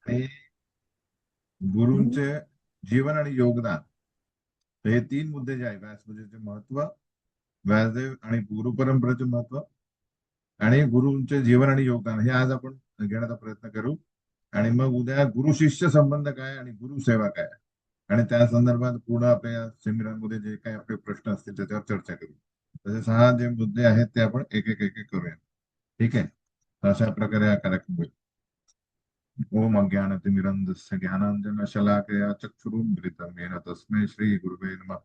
आणि गुरूंचे जीवन आणि योगदान, तर हे तीन मुद्दे जे आहे, व्यासपूजेचे महत्व, व्यासदेव आणि गुरु परंपरेचे महत्व आणि गुरूंचे जीवन आणि योगदान, हे आज आपण घेण्याचा प्रयत्न करू. आणि मग उद्या गुरु शिष्य संबंध काय आणि गुरु सेवा काय, आणि त्या संदर्भात पूर्ण आपल्या या सेमिनारमध्ये जे काही आपले प्रश्न असतील त्याच्यावर चर्चा करू. तसे 6 जे मुद्दे आहेत ते आपण एक एक एक एक करूया. ठीक आहे. अशा प्रकारे हा कार्यक्रम होईल. ओम अज्ञानतिमिरन्धस्य ज्ञानाञ्जनशलाकया चक्षुरुन्मिलितं येन तस्मै श्रीगुरुवे नमः.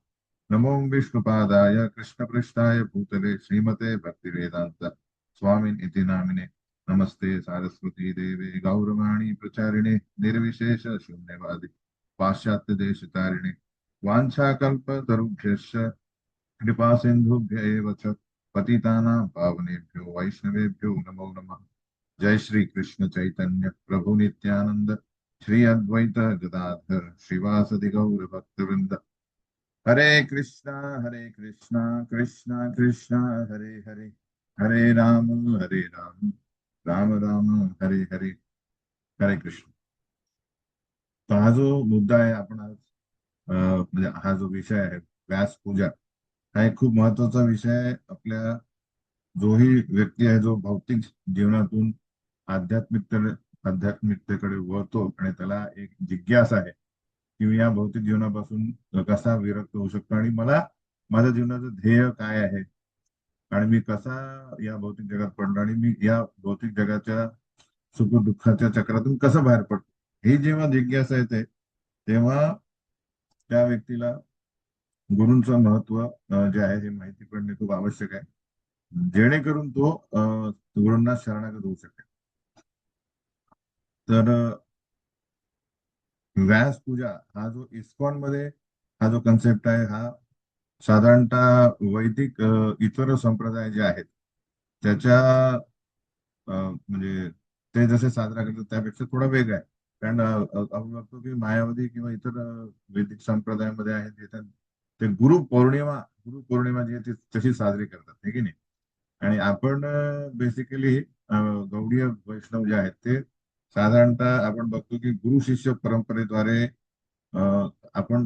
नमो विष्णुपादाय कृष्णपृष्ठाय भूतले श्रीमते भक्तिवेदान्त स्वामिन् इति नामिने. नमस्ते सारस्वती देवे गौरवाणी प्रचारिणे निर्विशेष शून्यवादी पाश्चात्य देशतारिणे वाञ्छाकल्पतरुभ्यश्च कृपा सिन्धुभ्य एव च पतितानां पावनेभ्यो वैष्णवेभ्यो नमो नमः. जय श्री कृष्ण चैतन्य प्रभु नित्यानंद श्री अद्वैत गदाधर श्रीवासदि गौर भक्तवृंद. हरे कृष्णा कृष्णा कृष्णा हरे हरे, हरे राम राम राम हरे हरे. हरे कृष्ण. तर हा जो मुद्दा आहे, आपण आज म्हणजे हा जो विषय आहे व्यास पूजा, हा एक खूप महत्वाचा विषय आहे. आपल्या जोही व्यक्ती आहे जो भौतिक जीवनातून आध्यात्मिक आध्यात्मिकतेकडे वळतो आणि त्याला एक जिज्ञासा आहे की मी या भौतिक जीवनापासून कसा विरक्त होऊ शकतो, आणि मला माझ्या जीवनाचं ध्येय काय आहे, आणि मी कसा या भौतिक जगात पडलो, आणि मी या भौतिक जगाच्या सुख दुःखाच्या चक्रातून कसं बाहेर पडतो, ही जेव्हा जिज्ञासा येते तेव्हा त्या व्यक्तीला गुरूंचं महत्व जे आहे हे माहिती पडणे खूप आवश्यक आहे, जेणेकरून तो गुरूंना शरणागत होऊ शकेल. तर व्यास पूजा हा जो इस्कॉन मध्ये हा जो कन्सेप्ट आहे, हा साधारणतः वैदिक इतर संप्रदाय जे आहेत त्याच्या म्हणजे ते जसे साजरा करतात त्यापेक्षा थोडा वेगळा आहे. कारण आपण बघतो की मायावधी किंवा इतर वैदिक संप्रदायामध्ये आहेत तिथे ते गुरु पौर्णिमा जी आहे ती तशी साजरी करतात, हे की नाही. आणि आपण बेसिकली गौडीय वैष्णव जे आहेत ते साधारणतः आपण बघतो की गुरु शिष्य परंपरेद्वारे आपण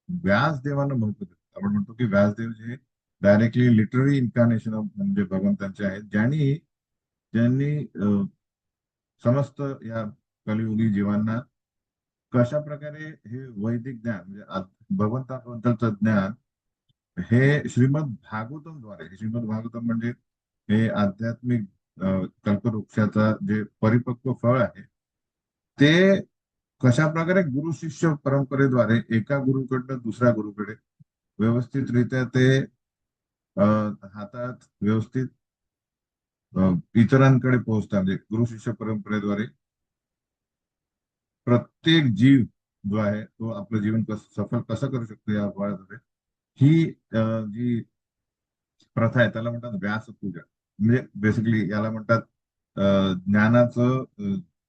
व्यासदेवांना महत्व देतो. आपण म्हणतो की व्यासदेव जे डायरेक्टली लिटररी इन्कार्नेशन ऑफ म्हणजे भगवंतांचे आहेत, ज्यांनी ज्यांनी समस्त या कलियुगी जीवांना कशा प्रकारे हे वैदिक ज्ञान म्हणजे भगवंताबद्दलचं ज्ञान हे श्रीमद भागवतम म्हणजे हे आध्यात्मिक कल्पवृक्षाचा जे परिपक्व फळ आहे, ते कशा प्रकारे गुरु शिष्य परंपरेद्वारे एका गुरुकडनं दुसऱ्या गुरुकडे व्यवस्थितरित्या ते हातात व्यवस्थित इतरांकडे पोहोचतात. म्हणजे गुरु शिष्य परंपरेद्वारे प्रत्येक जीव जो आहे तो आपलं जीवन सफल कसं करू शकतो या फळाद्वारे, ही जी प्रथा आहे त्याला म्हणतात व्यास पूजा. म्हणजे बेसिकली याला म्हणतात ज्ञानाचं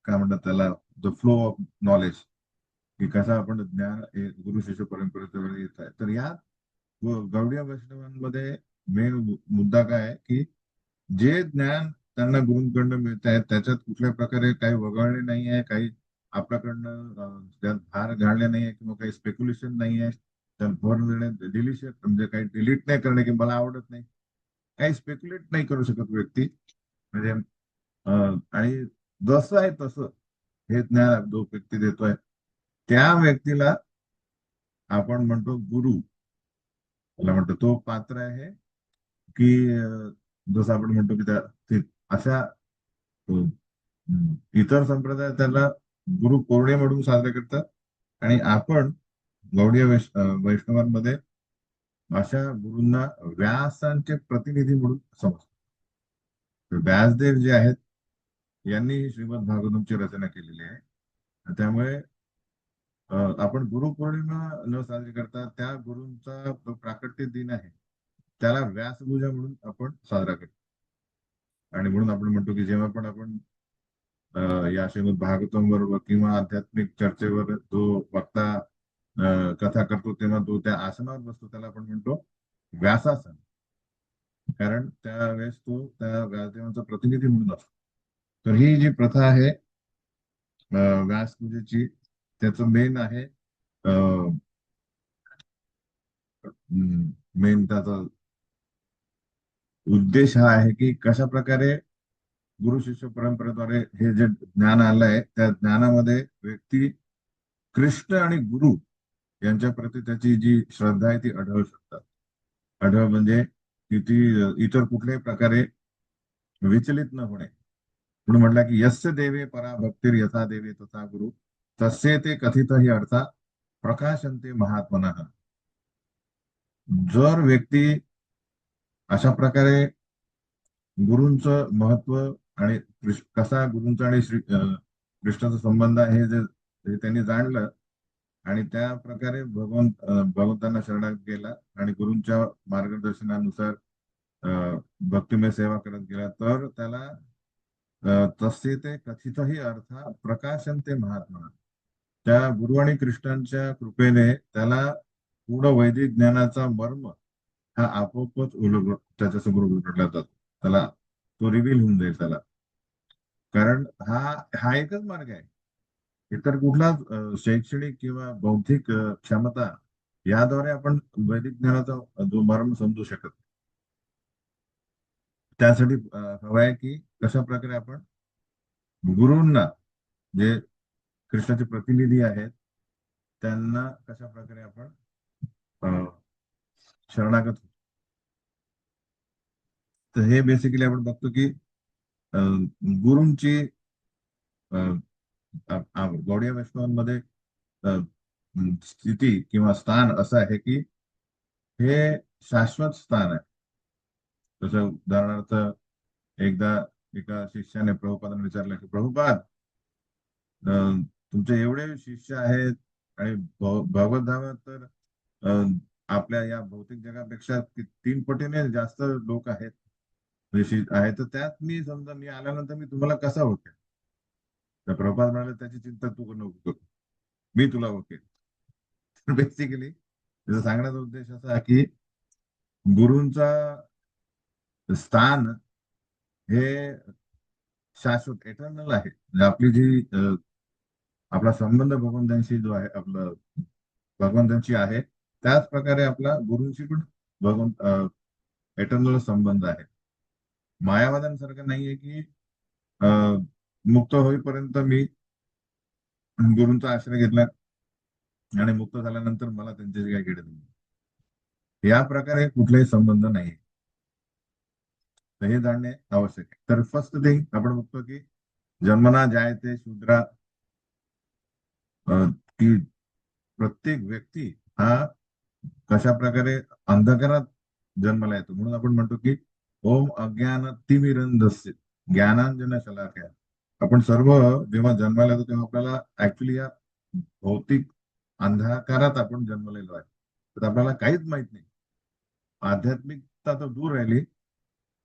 काय म्हणतात त्याला, द फ्लो ऑफ नॉलेज, की कसं आपण ज्ञान हे गुरु शिष्य परंपरेच्या येत आहे. तर या गौडीय वैष्णवांमध्ये मेन मुद्दा काय आहे की जे ज्ञान त्यांना गुरूंकडनं मिळत आहे त्याच्यात कुठल्या प्रकारे काही वगळणे नाही आहे, काही आपल्याकडनं त्यात भार घालणे नाही आहे, किंवा काही स्पेक्युलेशन नाही आहे, त्यात भर देणे डिलिशियस म्हणजे काही डिलीट नाही करणे की मला आवडत नाही, काही स्पेक्युलेट नाही करू शकत व्यक्ती. म्हणजे आणि जसं आहे तसं हे ज्ञान जो व्यक्ती देतोय त्या व्यक्तीला आपण म्हणतो गुरु. त्याला म्हणतो तो पात्र आहे की जसं आपण म्हणतो की अशा इतर संप्रदाय त्याला गुरु पौर्णिमा म्हणून साजरे करतात, आणि आपण गौडीय वैष्णवांमध्ये अशा गुरूंना व्यासांचे प्रतिनिधी म्हणून समजतो. तर व्यासदेव जे आहेत यांनी श्रीमद भागवतमची रचना केलेली आहे. त्यामुळे आपण गुरुपौर्णिमा न साजरी करता त्या गुरूंचा जो प्राकट्य दिन आहे त्याला व्यासपूजा म्हणून आपण साजरा करतो. आणि म्हणून आपण म्हणतो की जेव्हा पण आपण या श्रीमद भागवतम बरोबर किंवा आध्यात्मिक चर्चेवर जो वक्ता कथा करतो तेव्हा तो त्या आसनावर बसतो त्याला आपण म्हणतो व्यासासन. कारण त्यावेळेस तो त्या व्यासदेवांचा प्रतिनिधी म्हणून असतो. तर ही जी प्रथा आहे व्यासपूजेची त्याचं मेन आहे. मेन त्याचा उद्देश हा आहे की कशा प्रकारे गुरु शिष्य परंपरेद्वारे हे जे ज्ञान आलंय त्या ज्ञानामध्ये व्यक्ती कृष्ण आणि गुरु यांच्या प्रती त्याची जी श्रद्धा आहे ती आढळू शकतात. आढळ म्हणजे की ती इतर कुठल्याही प्रकारे विचलित न होणे. म्हणून म्हटलं की यस्य देवे परा भक्तीर यथा देवे तथा गुरु तस्य ते कथित ही अर्था प्रकाशन्ते महात्मनः. जर व्यक्ती अशा प्रकारे गुरूंचं महत्व आणि कसा गुरूंचा आणि कृष्णाचा संबंध आहे हे त्यांनी जाणलं आणि त्या प्रकारे भगवंतांना शरणागत गेला आणि गुरूंच्या मार्गदर्शनानुसार भक्तिमय सेवा करत गेला तर त्याला तसे ते कथितही अर्थ प्रकाशन ते महात्मा. त्या गुरु आणि कृष्णांच्या कृपेने त्याला पूर्ण वैदिक ज्ञानाचा मर्म हा आपोआपच त्याच्यासमोर उलगडला जातो. त्याला तो रिव्हील होऊन जाईल त्याला. कारण हा हा एकच मार्ग आहे. इतर कुठलाच शैक्षणिक किंवा बौद्धिक क्षमता याद्वारे आपण वैदिक ज्ञानाचा जो मर्म समजू शकत नाही. त्यासाठी हवं आहे की कशा प्रकारे आपण गुरूंना जे कृष्णाचे प्रतिनिधी आहेत त्यांना कशा प्रकारे आपण अ, शरणागत होतो. तर हे बेसिकली आपण बघतो की अ, गुरूंची गौडीय वैष्णवांमध्ये स्थिती किंवा स्थान असं आहे की हे शाश्वत स्थान आहे. जसं उदाहरणार्थ एकदा एका शिष्याने प्रभुपादांना विचारलं की प्रभुपाद तुमचे एवढे शिष्य आहेत आणि भगवत धामात तर अ, आपल्या या भौतिक जगापेक्षा 3 पटीने जास्त लोक आहेत म्हणजे आहेत तर त्यात मी समजा मी आल्यानंतर मी तुम्हाला कसा ओळखेल. तर प्रभुपाद म्हणाले त्याची चिंता तू नको करू, मी तुला ओळखेल. बेसिकली त्याचा सांगण्याचा उद्देश असा की गुरूंचा स्थान हे शाश्वत एटर्नल आहे. म्हणजे आपली जी आपला संबंध भगवंतांशी जो आहे आपलं भगवंतांची आहे त्याच प्रकारे आपला गुरूंशी पण भगवंत एटर्नल संबंध आहे. मायावादांसारखं नाहीये की अ, मुक्त होईपर्यंत मी गुरूंचा आश्रय घेतला आणि मुक्त झाल्यानंतर मला त्यांच्याशी काय घेणं देणं नाही. या प्रकारे कुठलाही संबंध नाही. तर हे जाणणे आवश्यक आहे. तर फर्स्ट थिंग आपण बघतो की जन्मना जायते शूद्रा, की प्रत्येक व्यक्ती हा कशा प्रकारे अंधकारात जन्माला येतो. म्हणून आपण म्हणतो की ओम अज्ञान तिमिरंधस्य ज्ञानांजन शलाकया. आपण सर्व जेव्हा जन्माला येतो तेव्हा आपल्याला ऍक्च्युली या भौतिक अंधकारात आपण जन्मलेलो आहे. तर आपल्याला काहीच माहित नाही. आध्यात्मिकता तर दूर राहिली,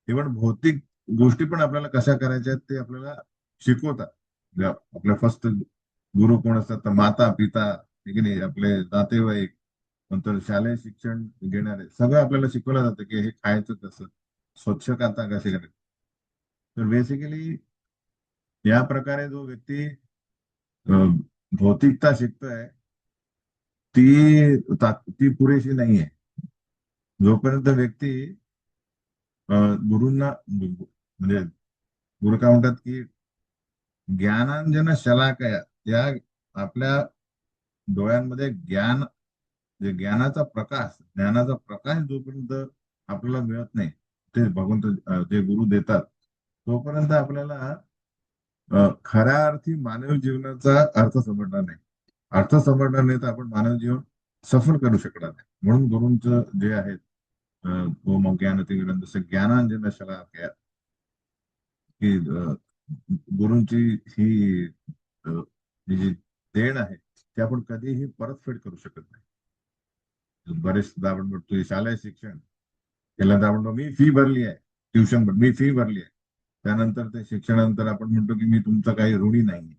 इव्हन भौतिक गोष्टी पण आपल्याला कशा करायच्या आहेत ते आपल्याला शिकवतात. आपल्या फर्स्ट गुरु कोण असतात तर माता पिता हे की नाही आपले नातेवाईक नंतर शालेय शिक्षण घेणारे सगळं आपल्याला शिकवलं जातं की हे खायचं कसं स्वच्छता कशी करायची. तर बेसिकली या प्रकारे जो व्यक्ती भौतिकता शिकतोय ती पुरेशी नाहीये. जोपर्यंत व्यक्ती गुरूंना म्हणजे गुरु काय म्हणतात की ज्ञानांजन शलाकया त्या आपल्या डोळ्यांमध्ये ज्ञानाचा प्रकाश ज्ञानाचा प्रकाश जोपर्यंत आपल्याला मिळत नाही ते भगवंत जे गुरु देतात तोपर्यंत आपल्याला खऱ्या अर्थी मानवी जीवनाचा अर्थ समजणार नाही. अर्थ समजणार नाही तर आपण मानव जीवन सफल करू शकणार नाही. म्हणून गुरूंचं जे आहेत ओम ज्ञान ते जसं ज्ञानांजन शलाकया की गुरूंची ही ही जी देण आहे ती आपण कधीही परतफेड करू शकत नाही. बरेचदा आपण म्हणतो शालेय शिक्षण केलं तर आपण म्हणतो, मी फी भरली आहे ट्युशन मी फी भरली आहे. त्यानंतर ते शिक्षणानंतर आपण म्हणतो की मी तुमचा काही ऋणी नाही.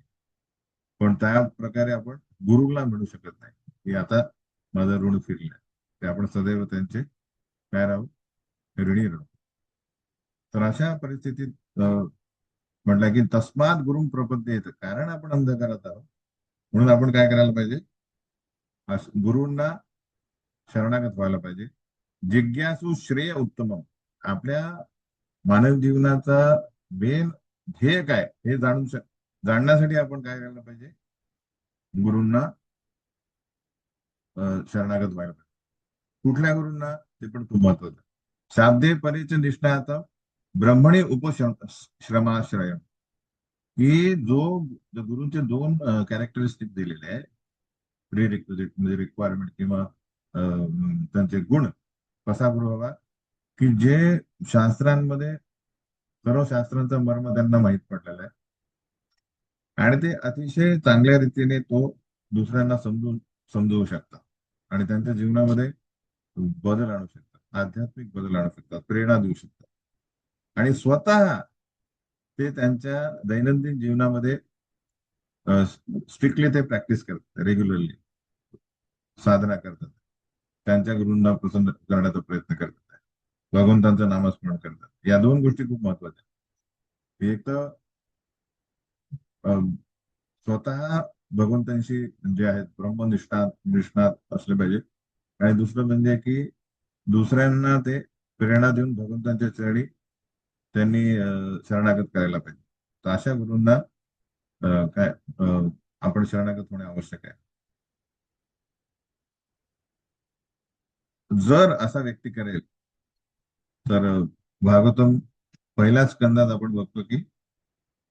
पण त्या प्रकारे आपण गुरुला म्हणू शकत नाही की आता माझं ऋण फिरलं. ते आपण सदैव त्यांचे काय राहू ऋणी राहू. तर अशा परिस्थितीत म्हटलं की तस्मात गुरुम प्रपत्ती येतं, कारण आपण अंधकारात आहोत म्हणून आपण काय करायला पाहिजे, गुरूंना शरणागत व्हायला पाहिजे. जिज्ञासू श्रेय उत्तमम, आपल्या मानव जीवनाचा मेन ध्येय काय हे जाणण्यासाठी आपण काय करायला पाहिजे, गुरूंना शरणागत व्हायला पाहिजे. कुठल्या गुरूंना, ते पण खूप महत्वाचं. शाब्दे परिच निष्णात ब्रह्मणी उपश्रमाश्रय, की जो गुरूंचे दोन कॅरेक्टरिस्टिक दिलेले आहे, प्रिरिक्विजिट म्हणजे रिक्वायरमेंट किंवा त्यांचे गुण, कसा गुरु हवा, की जे शास्त्रांमध्ये सर्व शास्त्रांचा मर्म त्यांना माहीत पडलेला आहे आणि ते अतिशय चांगल्या रीतीने तो दुसऱ्यांना समजवू शकतात आणि त्यांच्या जीवनामध्ये बदल आणू शकतात, आध्यात्मिक बदल आणू शकतात, प्रेरणा देऊ शकतात आणि स्वतः ते त्यांच्या दैनंदिन जीवनामध्ये स्ट्रिक्टली ते प्रॅक्टिस करतात, रेग्युलरली साधना करतात, त्यांच्या गुरूंना प्रसन्न करण्याचा प्रयत्न करतात, भगवंतांचं नामस्मरण करतात. या दोन गोष्टी खूप महत्वाच्या आहेत. एक तर स्वतः भगवंतांशी जे आहेत ब्रह्मनिष्ठात निष्णात असले पाहिजे आणि दुसरं म्हणजे की दुसऱ्यांना ते प्रेरणा देऊन भगवंतांच्या चरणी त्यांनी शरणागत करायला पाहिजे. तर अशा गुरूंना काय आपण शरणागत होणे आवश्यक आहे. जर असा व्यक्ती करेल तर भागवतम पहिल्याच स्कंदात आपण बघतो की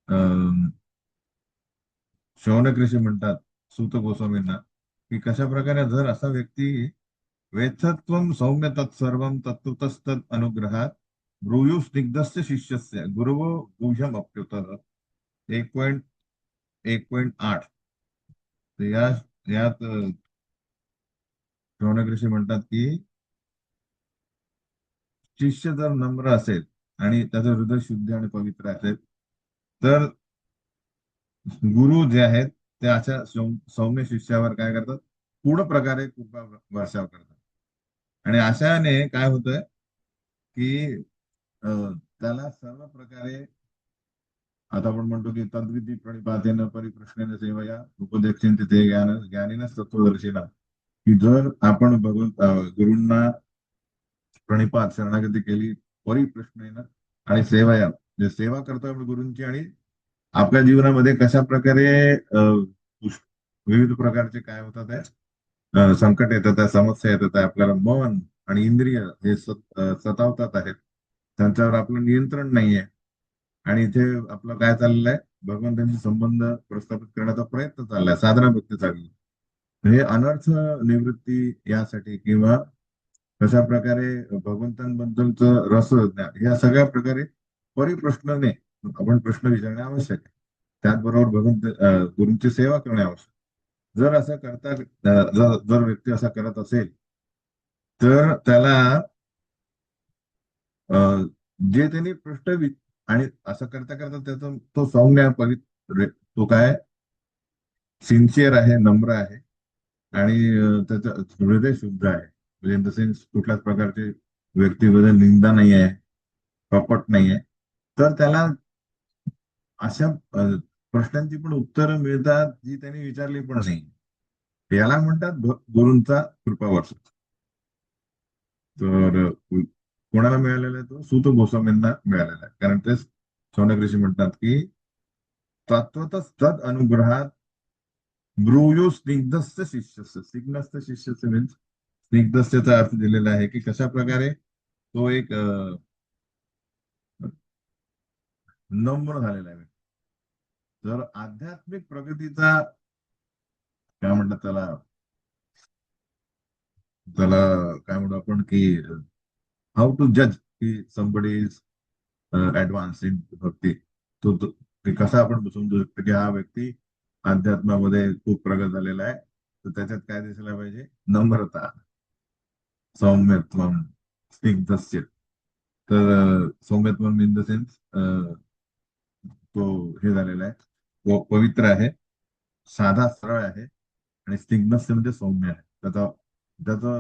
अं, शौनक ऋषी म्हणतात सूत गोस्वामींना की कशा प्रकारे जर असा व्यक्ती वेत्थत्वं सौम्य तत्सर्वं तत्त्वतस्तद अनुग्रहात ब्रूयु स्निग्धस्य शिष्यस्य गुरुवो गुह्यम अप्युतर 1.1.8. तर यात शौनक ऋषी म्हणतात की शिष्य जर नम्र असेल आणि त्याचं हृदय शुद्ध आणि पवित्र असेल तर गुरु जे आहेत ते अशा सौम्य शिष्यावर काय करतात, पूर्ण प्रकारे कृपा वर्षाव करतात आणि अशाने काय होतंय की त्याला सर्व प्रकारे, आता आपण म्हणतो की तद्विधी प्रणिपातेन परिप्रश्नेन सेवया उपदेक्षेन ते ज्ञानीन तत्वदर्शिना, की जर आपण गुरूंना प्रणिपात शरणागती केली परिप्रश्नेन आणि सेवया, जे सेवा करतो आपण गुरूंची आणि आपल्या जीवनामध्ये कशा प्रकारे विविध प्रकारचे काय होतात आहे, संकट येतात आहे, समस्या येतात आहे, आपल्याला मन आणि इंद्रिय हे सतावतात आहेत, त्यांच्यावर आपलं नियंत्रण नाहीये आणि इथे आपलं काय चाललंय, भगवंतांशी संबंध प्रस्थापित करण्याचा प्रयत्न चाललाय, साधना भक्ती चालली. हे अनर्थ निवृत्ती यासाठी किंवा कशा प्रकारे भगवंतांबद्दलचं रस ज्ञान या सगळ्या प्रकारे परिप्रश्नाने आपण प्रश्न विचारणे आवश्यक आहे. त्याचबरोबर गुरूंची सेवा करणे आवश्यक. जर असं करता जर व्यक्ती असा करत असेल तर त्याला जे त्यांनी आणि असं करता करता त्याचा तो सौम्य पवित्र, तो काय सिन्सिअर आहे, नम्र आहे आणि त्याचं हृदय शुद्ध आहे, म्हणजे इन द सेन्स कुठल्याच प्रकारचे व्यक्तीबद्दल निंदा नाही आहे, कपट नाही आहे, तर त्याला अशा प्रश्नांची पण उत्तरं मिळतात जी त्यांनी विचारली पण नाही. याला म्हणतात गुरूंचा कृपावर्ष. तर कोणाला मिळालेला आहे, तो सूत गोस्वामींना मिळालेला आहे, कारण तेच शौनक ऋषी म्हणतात की तत्वतच तद अनुग्रहात ब्रूयो स्निग्धस्य शिष्यस्य, स्निग्धस्य शिष्यस्य मीन्स स्निग्धस्यचा अर्थ दिलेला आहे की कशा प्रकारे तो एक नम्र झालेला आहे. तर आध्यात्मिक प्रगतीचा काय म्हणतात त्याला, त्याला काय म्हणतो आपण की हाऊ टू जज की समबडी इज ऍडव्हान्स इन भक्ती, ते कसा आपण समजू शकतो की हा व्यक्ती अध्यात्मामध्ये खूप प्रगत झालेला आहे. तर त्याच्यात काय दिसायला पाहिजे, नम्रता, सौम्यत्व, स्निग्धस्य. तर सौम्यत्व इन द सेन्स तो हे झालेला आहे, तो पवित्र आहे, साधा सरळ आहे आणि स्निग्धस्य म्हणजे सौम्य आहे. त्याचा त्याचा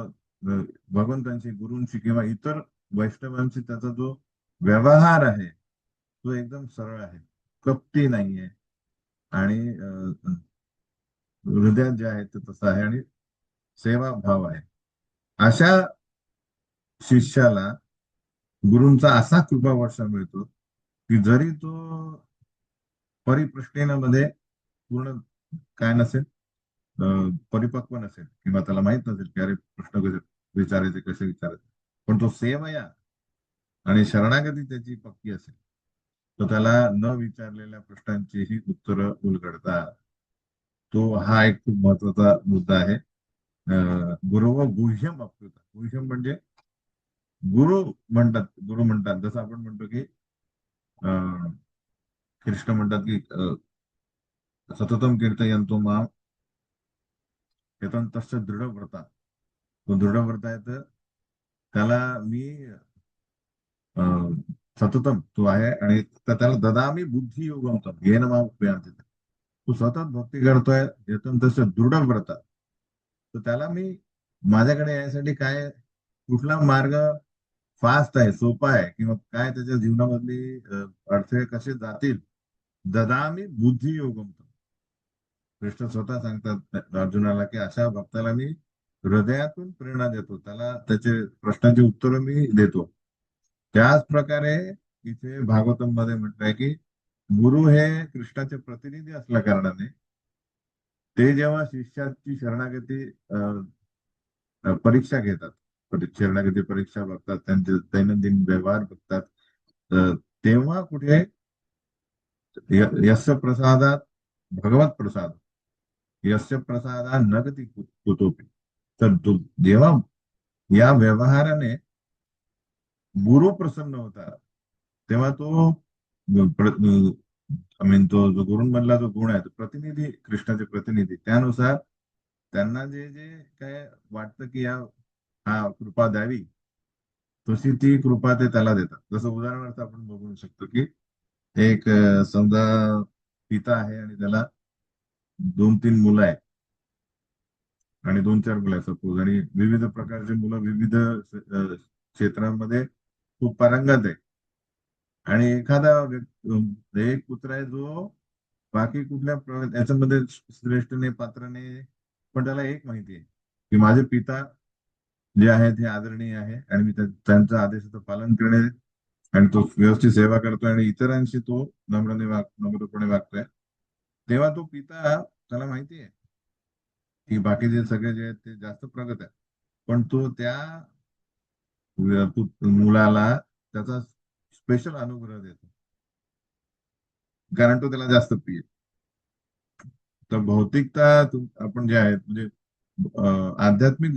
भगवंतांशी गुरूंशी किंवा इतर वैष्णवांशी त्याचा जो व्यवहार आहे तो एकदम सरळ आहे, कपटी नाहीये आणि हृदयात जे आहे ते तसं आहे आणि सेवाभाव आहे. अशा शिष्याला गुरूंचा असा कृपावर्षा मिळतो की जरी तो परिप्रश्नेमध्ये पूर्ण काय नसेल, परिपक्व नसेल किंवा त्याला माहित नसेल की अरे प्रश्न कसे विचारायचे, कसे विचारायचे, पण तो सेवया आणि शरणागती त्याची पक्की असेल तर त्याला न विचारलेल्या प्रश्नांचीही उत्तरं उलगडतात. तो हा एक खूप महत्वाचा मुद्दा आहे. गुरु व गुह्यम अप्युत. गुह्यम म्हणजे गुरु म्हणतात जसं आपण म्हणतो की अं, कृष्ण म्हणतात की सततम कीर्तयंतो माम यतन तस्य दृढ व्रता. तो दृढ व्रत आहे तर त्याला मी अं, सततम तो आहे आणि त्याला ददामी बुद्धी योगम तम घेन माम उपयांति. तू सतत भक्ती करतोय यतन तस्य दृढ व्रता, तर त्याला मी माझ्याकडे यायसाठी काय, कुठला मार्ग फास्ट आहे, सोपा आहे, किंवा काय त्याच्या जीवनामधली अडथळे कसे जातील, ददामी बुद्धी योगम. कृष्ण स्वतः सांगतात अर्जुनाला की अशा भक्ताला मी हृदयातून प्रेरणा देतो, त्याला त्याचे प्रश्नांची उत्तरं मी देतो. त्याच प्रकारे इथे भागवतम मध्ये म्हटलंय की गुरु हे कृष्णाचे प्रतिनिधी असल्या कारणाने ते जेव्हा शिष्याची शरणागती परीक्षा घेतात, शरणागती परीक्षा बघतात, त्यांचे दैनंदिन व्यवहार बघतात, अ, तेव्हा कुठे यस्य प्रसादात भगवत प्रसाद, यस्य प्रसादा नगती कुतोपी. तर जेव्हा या व्यवहाराने गुरु प्रसन्न होता तेव्हा तो आय मीन तो जो गुरुंमधला जो गुण आहे तो प्रतिनिधी, कृष्णाचे प्रतिनिधी, त्यानुसार त्यांना जे जे काय वाटतं की हा कृपा द्यावी, तशी ती कृपा ते त्याला देतात. जसं उदाहरणार्थ आपण बघू शकतो की एक समजा पिता आहे आणि त्याला 2-3 मुलं आहेत आणि 2-4 मुलं आहेत सपोज, आणि विविध प्रकारची मुलं विविध क्षेत्रांमध्ये खूप पारंगत आहे. आणि एखादा एक पुत्र आहे जो बाकी कुठल्या याच्यामध्ये श्रेष्ठ नाही, पात्र नाही, पण त्याला एक माहिती आहे की माझे पिता जे आहेत हे आदरणीय आहे आणि मी त्यांच्या आदेशाचं पालन करणे, आणि तो व्यवस्थित सेवा करतोय आणि इतरांशी तो नम्रपणे वागतोय. तेव्हा तो पिता, त्याला माहिती आहे की बाकीचे सगळे जे आहेत ते जास्त प्रगत आहे, पण तो त्या मुलाला त्याचा स्पेशल अनुग्रह देतो कारण तो त्याला जास्त प्रिय आहे. तर भौतिकता आपण जे आहेत म्हणजे आध्यात्मिक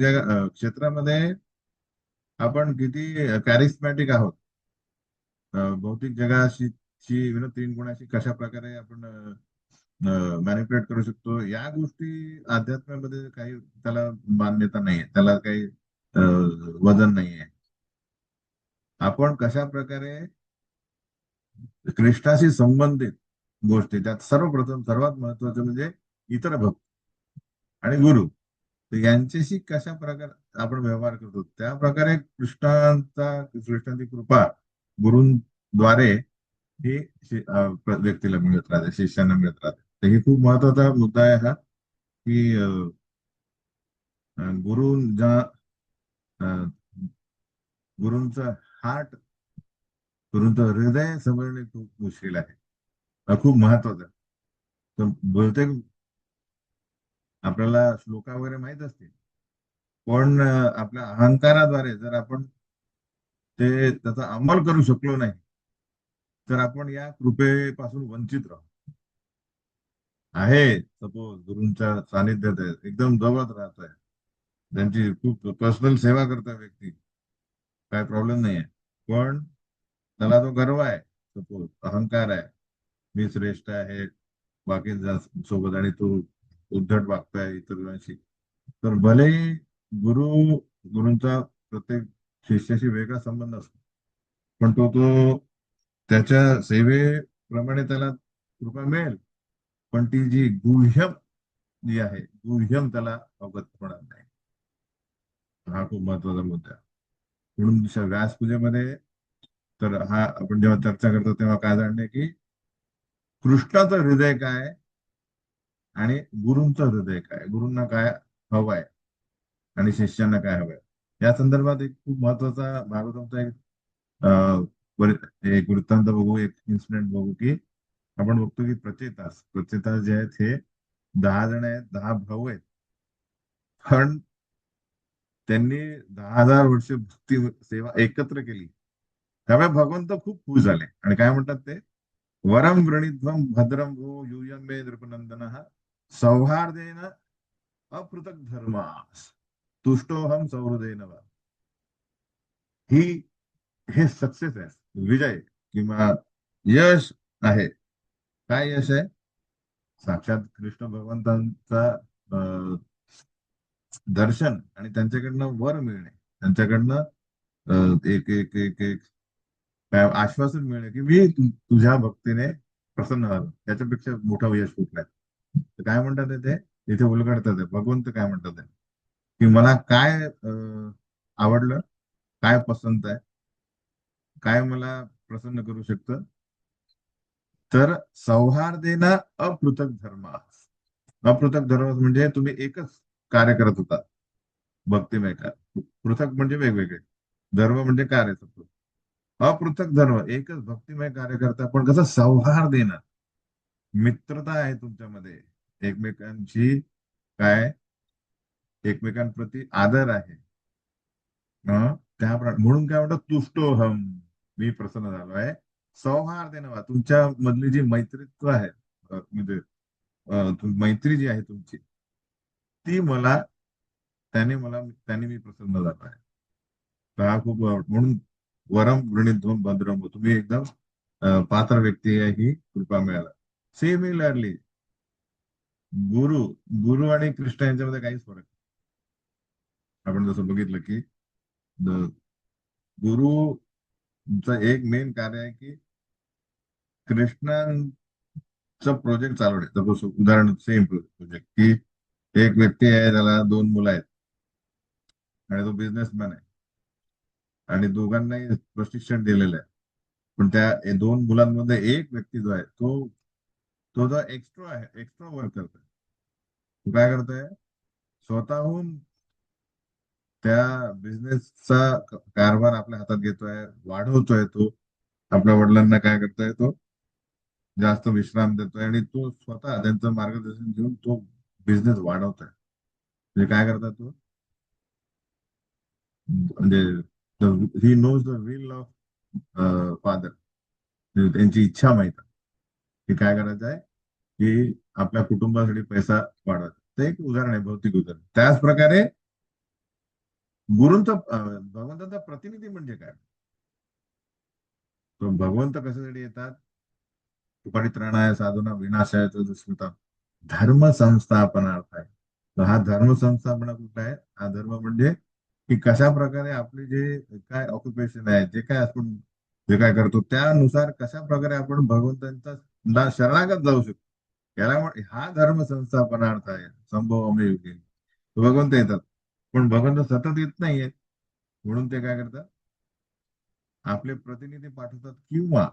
क्षेत्रामध्ये आपण किती कॅरिस्मॅटिक आहोत, भौतिक जगाशी 3 गुणाशी कशा प्रकारे आपण मॅनिप्युलेट करू शकतो, या गोष्टी अध्यात्मामध्ये काही त्याला मान्यता नाहीये, त्याला काही वजन नाहीये. आपण कशा प्रकारे कृष्णाशी संबंधित गोष्टी, त्यात सर्वप्रथम सर्वात महत्वाचं म्हणजे इतर भक्त आणि गुरु, तर यांच्याशी कशा प्रकारे आपण व्यवहार करतो, त्या प्रकारे कृष्णांची कृपा गुरूंद्वारे ही व्यक्तीला मिळत राहते, शिष्यांना मिळत राहते. तर हे खूप महत्वाचा मुद्दा आहे हा की गुरूंचा अ, गुरूंचा हार्ट, गुरूंचं हृदय समजणे खूप मुश्किल आहे, खूप महत्वाचं आहे. तर बहुतेक आपल्याला श्लोका वगैरे माहित असतील, पण आपल्या अहंकाराद्वारे जर आपण त्याचा अंमल करू शकलो नाही तर आपण या कृपेपासून वंचित राहू. आहे सपोज गुरूंच्या सानिध्यात आहे, एकदम जवळच राहत आहे, त्यांची खूप पर्सनल सेवा करता व्यक्ती, काय प्रॉब्लेम नाही आहे, पण त्याला तो गर्व आहे, सपोज अहंकार आहे, मी श्रेष्ठ आहे बाकी सोबत, आणि तो उद्धट वागताय इतरांशी, तर भलेही गुरु गुरूंचा प्रत्येक शिष्याशी वेगळा संबंध असतो, पण तो त्याच्या सेवेप्रमाणे त्याला कृपा मिळेल, पण ती जी गुह्यम जी आहे, गुह्यम त्याला अवगत होणार नाही. हा खूप महत्वाचा मुद्दा आहे. म्हणून व्यासपूजेमध्ये तर हा आपण जेव्हा चर्चा करतो तेव्हा काय जाणणे की कृष्णाचं हृदय काय आणि गुरूंचं हृदय काय, गुरूंना काय हवंय आणि शिष्यांना काय हवंय, या संदर्भात एक खूप महत्वाचा भागवतांचा एक एक वृत्तांत बघू, एक इन्सिडेंट बघू. की आपण बघतो की प्रचेतास प्रचेतास जे आहेत हे 10 जण आहेत, 10 भाऊ आहेत. पण त्यांनी 10,000 वर्ष भक्ती सेवा एकत्र केली. त्यामुळे भगवंत खूप खुश झाले आणि काय म्हणतात ते, वरम वृणीध्वम भद्रम वो यूयम मे नृपनंदन सौहार्देन अपृथक धर्मास तुष्टोहम सौहृदेन वा. ही हे सक्सेस आहे, विजय किंवा यश आहे. काय यश आहे? साक्षात कृष्ण भगवंतांचा दर्शन आणि त्यांच्याकडनं वर मिळणे, त्यांच्याकडनं एक एक एक एक काय आश्वासन मिळणे की मी तुझ्या भक्तीने प्रसन्न झालो, त्याच्यापेक्षा मोठं यश कुठलं आहे. तर काय म्हणतात ते, इथे उलगडतात आहे. भगवंत काय म्हणतात आहे की मला काय आवडलं, काय पसंत आहे, काय मला प्रसन्न करू शकतं, तर सौहार्देना अपृथक धर्म. अपृथक धर्म म्हणजे तुम्ही एकच कार्य करत होता, भक्तिमय कार्य. पृथक म्हणजे वेगवेगळे, धर्म म्हणजे कार्य. अपृथक धर्म एकच भक्तिमय कार्य करता, पण कसं सौहार्देना, मित्रता आहे तुमच्यामध्ये, एकमेकांची काय, एकमेकांप्रती आदर आहे. म्हणून काय म्हणतात, तुष्टोहम, मी प्रसन्न झालो आहे. सौहार्देन वा, तुमच्या मधली जी मैत्रीत्व आहे, म्हणजे मैत्री जी आहे तुमची, ती मला, त्याने मी प्रसन्न झालो आहे. तर हा खूप म्हणून वरम वृणीध्वम भद्रम, तुम्ही एकदम पात्र व्यक्ती आहे, ही कृपा मिळाला. सिमिलरली गुरु गुरु आणि कृष्ण यांच्यामध्ये काहीच फरक नाही. आपण जसं बघितलं की गुरुचं एक मेन कार्य आहे की कृष्णांचं प्रोजेक्ट चालवणे. सपोज उदाहरण, सेम प्रोजेक्ट की एक व्यक्ती आहे, त्याला 2 मुलं आहेत आणि तो बिझनेसमॅन आहे आणि दोघांनाही प्रशिक्षण दिलेलं आहे. पण त्या 2 मुलांमध्ये एक व्यक्ती जो आहे, तो तो जो एक्स्ट्रा आहे, एक्स्ट्रा वर्क करतोय. तो काय करतोय, स्वतःहून त्या बिझनेसचा कारभार आपल्या हातात घेतोय, वाढवतोय. तो आपल्या वडिलांना काय करतोय, तो जास्त विश्राम देतोय आणि तो स्वतः त्यांचं मार्गदर्शन घेऊन तो बिझनेस वाढवतोय. म्हणजे काय करतात तो, म्हणजे he knows the will of father, त्यांची इच्छा माहित आहे की काय करायचं आहे, की आपल्या कुटुंबासाठी पैसा वाढवायचा. ते एक उदाहरण आहे, भौतिक उदाहरण. त्याच प्रकारे गुरूंचा भगवंताचा प्रतिनिधी म्हणजे काय, तो भगवंत कशासाठी येतात, परित्राणाय साधूना विनाशाय च दुष्कृता धर्म संस्थापनार्थ आहे. तर हा धर्म संस्थापना कुठला आहे, हा धर्म म्हणजे की कशा प्रकारे आपले जे काय ऑक्युपेशन आहे, जे काय आपण जे काय करतो, त्यानुसार कशा प्रकारे आपण भगवंतांचा शरणागत जाऊ शकतो, याला हा धर्म संस्थापनार्थ आहे. संभव अमे युगे भगवंत येतात, पण भगवंत सतत येत नाहीये. म्हणून ते काय करतात, आपले प्रतिनिधी पाठवतात किंवा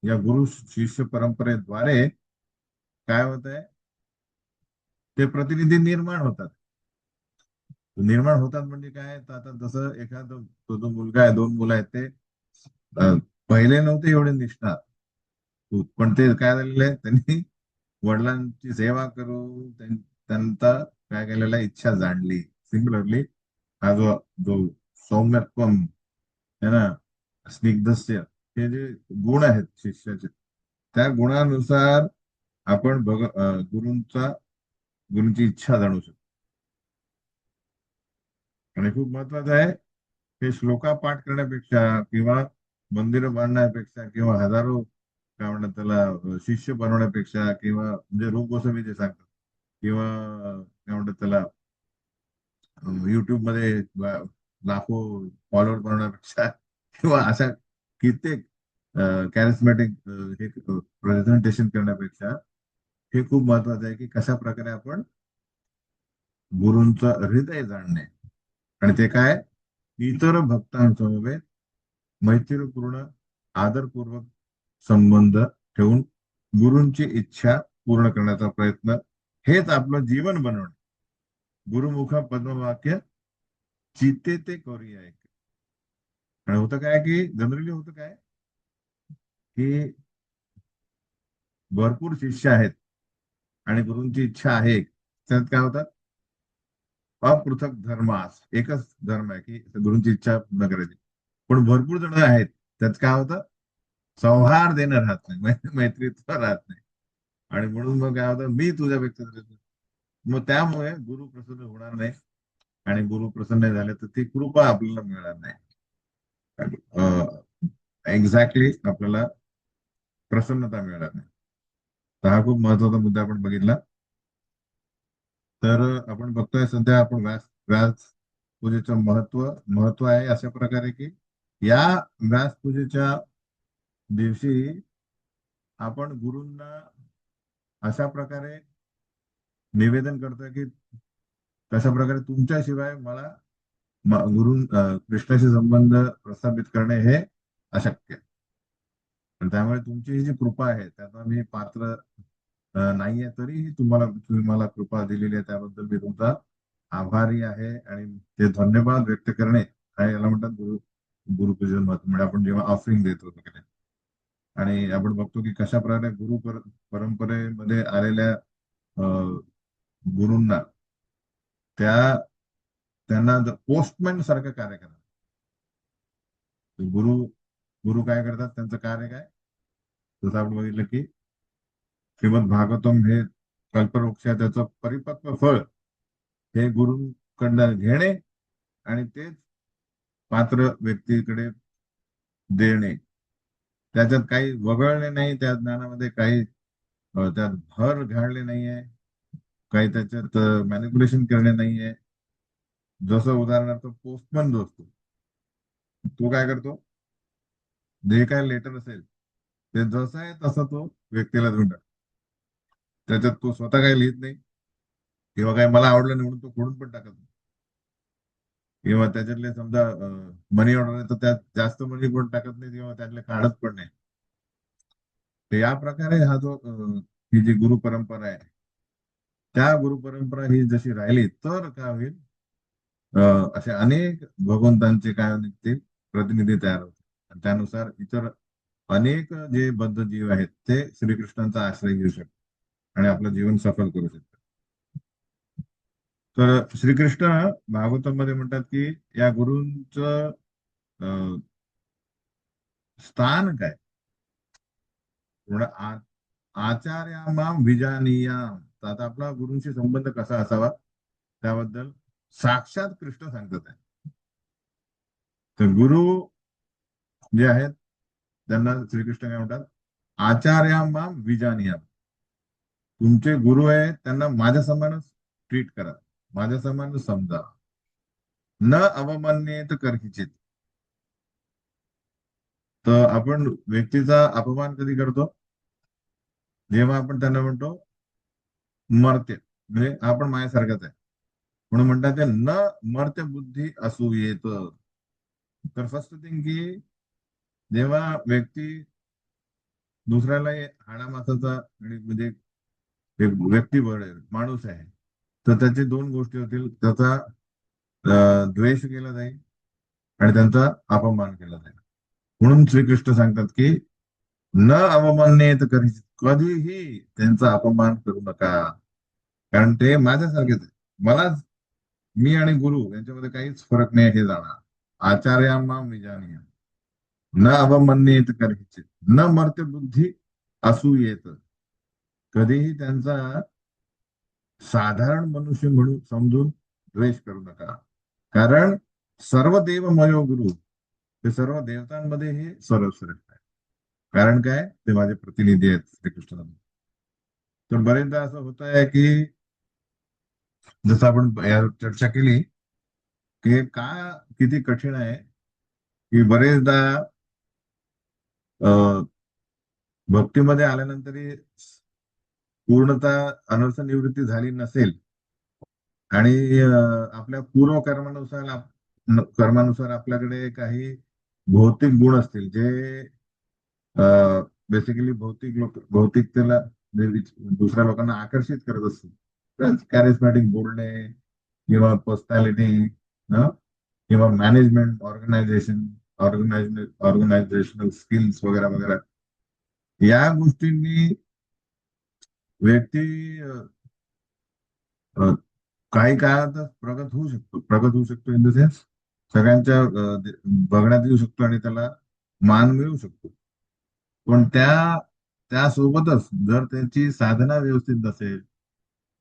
या गुरु शिष्य परंपरेद्वारे काय होत आहे, ते प्रतिनिधी निर्माण होतात. निर्माण होतात म्हणजे काय, तर आता जसं एखादं, तो जो मुलगा आहे, 2 मुलं आहेत, ते पहिले नव्हते एवढे निष्ठात, पण ते काय झालेले आहे, त्यांनी वडिलांची सेवा करून त्यांचा काय केलेला, इच्छा जाणली. सिमिलरली हा जो जो सौम्यत्वम है ना, स्निग्धस्य, हे जे गुण आहेत शिष्याचे, त्या गुणानुसार आपण गुरूंची इच्छा जाणू शकतो. आणि खूप महत्वाचं आहे, हे श्लोका पाठ करण्यापेक्षा किंवा मंदिरं बांधण्यापेक्षा किंवा हजारो काय म्हणतात त्याला शिष्य बनवण्यापेक्षा, किंवा म्हणजे रूप गोस्वामी जे सांगतात, किंवा काय म्हणतात त्याला युट्यूब मध्ये लाखो फॉलोअर बनवण्यापेक्षा, किंवा अशा कित्येक कॅरिस्मॅटिक हे प्रेझेंटेशन करण्यापेक्षा, हे खूप महत्वाचं आहे की कशा प्रकारे आपण गुरूंचं हृदय जाणणे, आणि ते काय, इतर भक्तांसमवेत मैत्रीपूर्ण आदरपूर्वक संबंध ठेवून गुरूंची इच्छा पूर्ण करण्याचा प्रयत्न, हेच आपलं जीवन बनवणे. गुरुमुख पद्मवाक्य चिते ते करूया एक. आणि होतं काय की जनरली होतं काय की भरपूर शिष्य आहेत आणि गुरूंची इच्छा आहे, त्यात काय होतात, अपृथक धर्मास, एकच धर्म आहे की गुरूंची इच्छा पूर्ण करायची. पण भरपूर जण आहेत, त्यात काय होतं, सौहार्द देणं राहत नाही, मैत्रीत्व राहत नाही. आणि म्हणून मग काय होतं, मी तुझ्यापेक्षा श्रेष्ठ. मग त्यामुळे गुरु प्रसन्न होणार नाही. आणि गुरु प्रसन्न झाले तर ती कृपा आपल्याला मिळणार नाही. एक्झॅक्टली आपल्याला प्रसन्नता मिळणार नाही. तर हा खूप महत्वाचा मुद्दा आपण बघितला. तर आपण बघतोय सध्या आपण व्यास व्यास पूजेचं महत्व महत्व आहे अशा प्रकारे की या व्यास पूजेच्या दिवशी आपण गुरूंना अशा प्रकारे निवेदन करतोय की कशा प्रकारे तुमच्याशिवाय मला गुरु कृष्णाशी संबंध प्रस्थापित करणे हे अशक्य. आणि त्यामुळे तुमची ही जी कृपा आहे त्याचा मी पात्र नाहीये, तरीही तुम्ही मला कृपा दिलेली आहे त्याबद्दल मी तुमचा आभारी आहे. आणि ते धन्यवाद व्यक्त करणे काय याला म्हणतात गुरुपूजन महत्व. म्हणजे आपण जेव्हा ऑफरिंग देतो वगैरे, आणि आपण बघतो की कशा प्रकारे परंपरेमध्ये आलेल्या गुरूंना त्या त्यांना पोस्टमॅन सारखं कार्य करतात. गुरु गुरु काय करतात, त्यांचं कार्य काय, जसं आपण बघितलं की श्रीमद भागवतम हे कल्पवृक्ष आहे, त्याचं परिपक्व फळ हे गुरुकडनं घेणे आणि तेच पात्र व्यक्तीकडे देणे. त्याच्यात काही वगळणे नाही, त्या ज्ञानामध्ये काही त्यात भर घालणे नाहीये, काही त्याच्यात मॅनिप्युलेशन करणे नाहीये. जसं उदाहरणार्थ पोस्टमन जो असतो, तो काय करतो, जे काय लेटर असेल ते जसं आहे तसं तो व्यक्तीला देऊन टाकतो. त्याच्यात तो स्वतः काही लिहित नाही, किंवा काय मला आवडलं नाही म्हणून तो फोडून पण टाकत नाही. किंवा त्याच्यातले समजा मनी ऑर्डर आहे तर त्यात जास्त मनी पण टाकत नाही, किंवा त्यातले काढत पण नाही. तर या प्रकारे हा जो ही जी गुरु परंपरा आहे, त्या गुरु परंपरा ही जशी राहिली तर काय होईल, असे अनेक भगवंतांचे काय होतील ते प्रतिनिधी तयार होतील. आणि त्यानुसार इतर अनेक जे बद्ध जीव आहेत ते श्रीकृष्णांचा आश्रय घेऊ शकतात आणि आपलं जीवन सफल करू शकतात. तर श्रीकृष्ण भागवतामध्ये म्हणतात की या गुरूंचं स्थान काय, थोडं आचार्यामाम विजानीयाम. तर आता आपला गुरूंशी संबंध कसा असावा त्याबद्दल साक्षात कृष्ण सांगतात आहे. तर गुरु जे आहेत त्यांना श्रीकृष्ण काय म्हणतात, आचार्यामाम विजानीयाम. तुमचे गुरु आहे त्यांना माझ्या समानच ट्रीट करा, माझ्या समानच समजा. न अवमान्येत कर्हिचित. तर आपण व्यक्तीचा अपमान कधी करतो, जेव्हा आपण त्यांना म्हणतो मर्त्य, म्हणजे आपण माझ्यासारखाच आहे. म्हणून म्हणतात ते न मर्त्य बुद्धी असू येत. तर फर्स्ट थिंग की जेव्हा व्यक्ती दुसऱ्याला हाडामासाचा आणि म्हणजे व्यक्ती माणूस आहे, तर त्याची दोन गोष्टी होतील, त्याचा द्वेष केला जाईल आणि त्यांचा अपमान केला जाईल. म्हणून श्रीकृष्ण सांगतात की न अवमान्येत कधी, कधीही त्यांचा अपमान करू नका, कारण ते माझ्यासारखेच आहे. मलाच, मी आणि गुरु यांच्यामध्ये काहीच फरक नाही हे जाणार. आचार्यांना विजानीय न अवमान्येत कधीचित न मर्त्य बुद्धी असू येत. कधीही त्यांचा साधारण मनुष्य म्हणून समजून द्वेष करू नका, कारण सर्व देवमयो गुरु, ते सर्व देवतांमध्ये हे सर्वश्रेष्ठ आहे. कारण काय, ते माझे प्रतिनिधी आहेत श्रीकृष्ण. तर बरेचदा असं होत आहे की जसं आपण यावर चर्चा केली की का किती कठीण आहे की बरेचदा अ, भक्तीमध्ये आल्यानंतरही पूर्णतः अनर्थ निवृत्ती झाली नसेल आणि आपल्या पूर्व कर्मानुसार आपल्याकडे काही भौतिक गुण असतील जे बेसिकली भौतिकतेला दुसऱ्या लोकांना आकर्षित करत असतो. कॅरिस्मॅटिक बोलणे किंवा पर्सनॅलिटी किंवा मॅनेजमेंट ऑर्गनायझेशनल स्किल्स वगैरे वगैरे या गोष्टींनी व्यक्ती अ, काही काळातच प्रगत होऊ शकतो इन द सेन्स सगळ्यांच्या बघण्यात येऊ शकतो आणि त्याला मान मिळू शकतो. पण त्यासोबतच जर त्यांची साधना व्यवस्थित नसेल,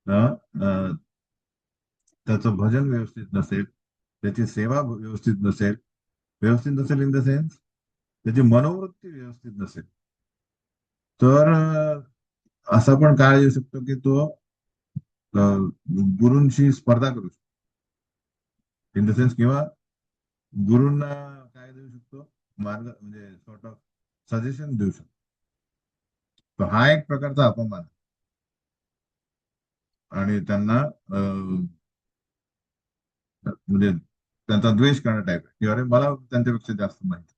अ, अ, त्याचं भजन व्यवस्थित नसेल, त्याची सेवा व्यवस्थित नसेल इन द सेन्स त्याची मनोवृत्ती व्यवस्थित नसेल, तर असा पण काळ येऊ शकतो की तो अ, गुरूंशी स्पर्धा करू शकतो इन द सेन्स किंवा गुरूंना काय देऊ शकतो, मार्ग म्हणजे सॉर्ट ऑफ सजेशन देऊ शकतो. तर हा एक प्रकारचा अपमान आहे. आणि त्यांना म्हणजे त्यांचा द्वेष करणं टाईप आहे की अरे मला त्यांच्यापेक्षा जास्त माहिती.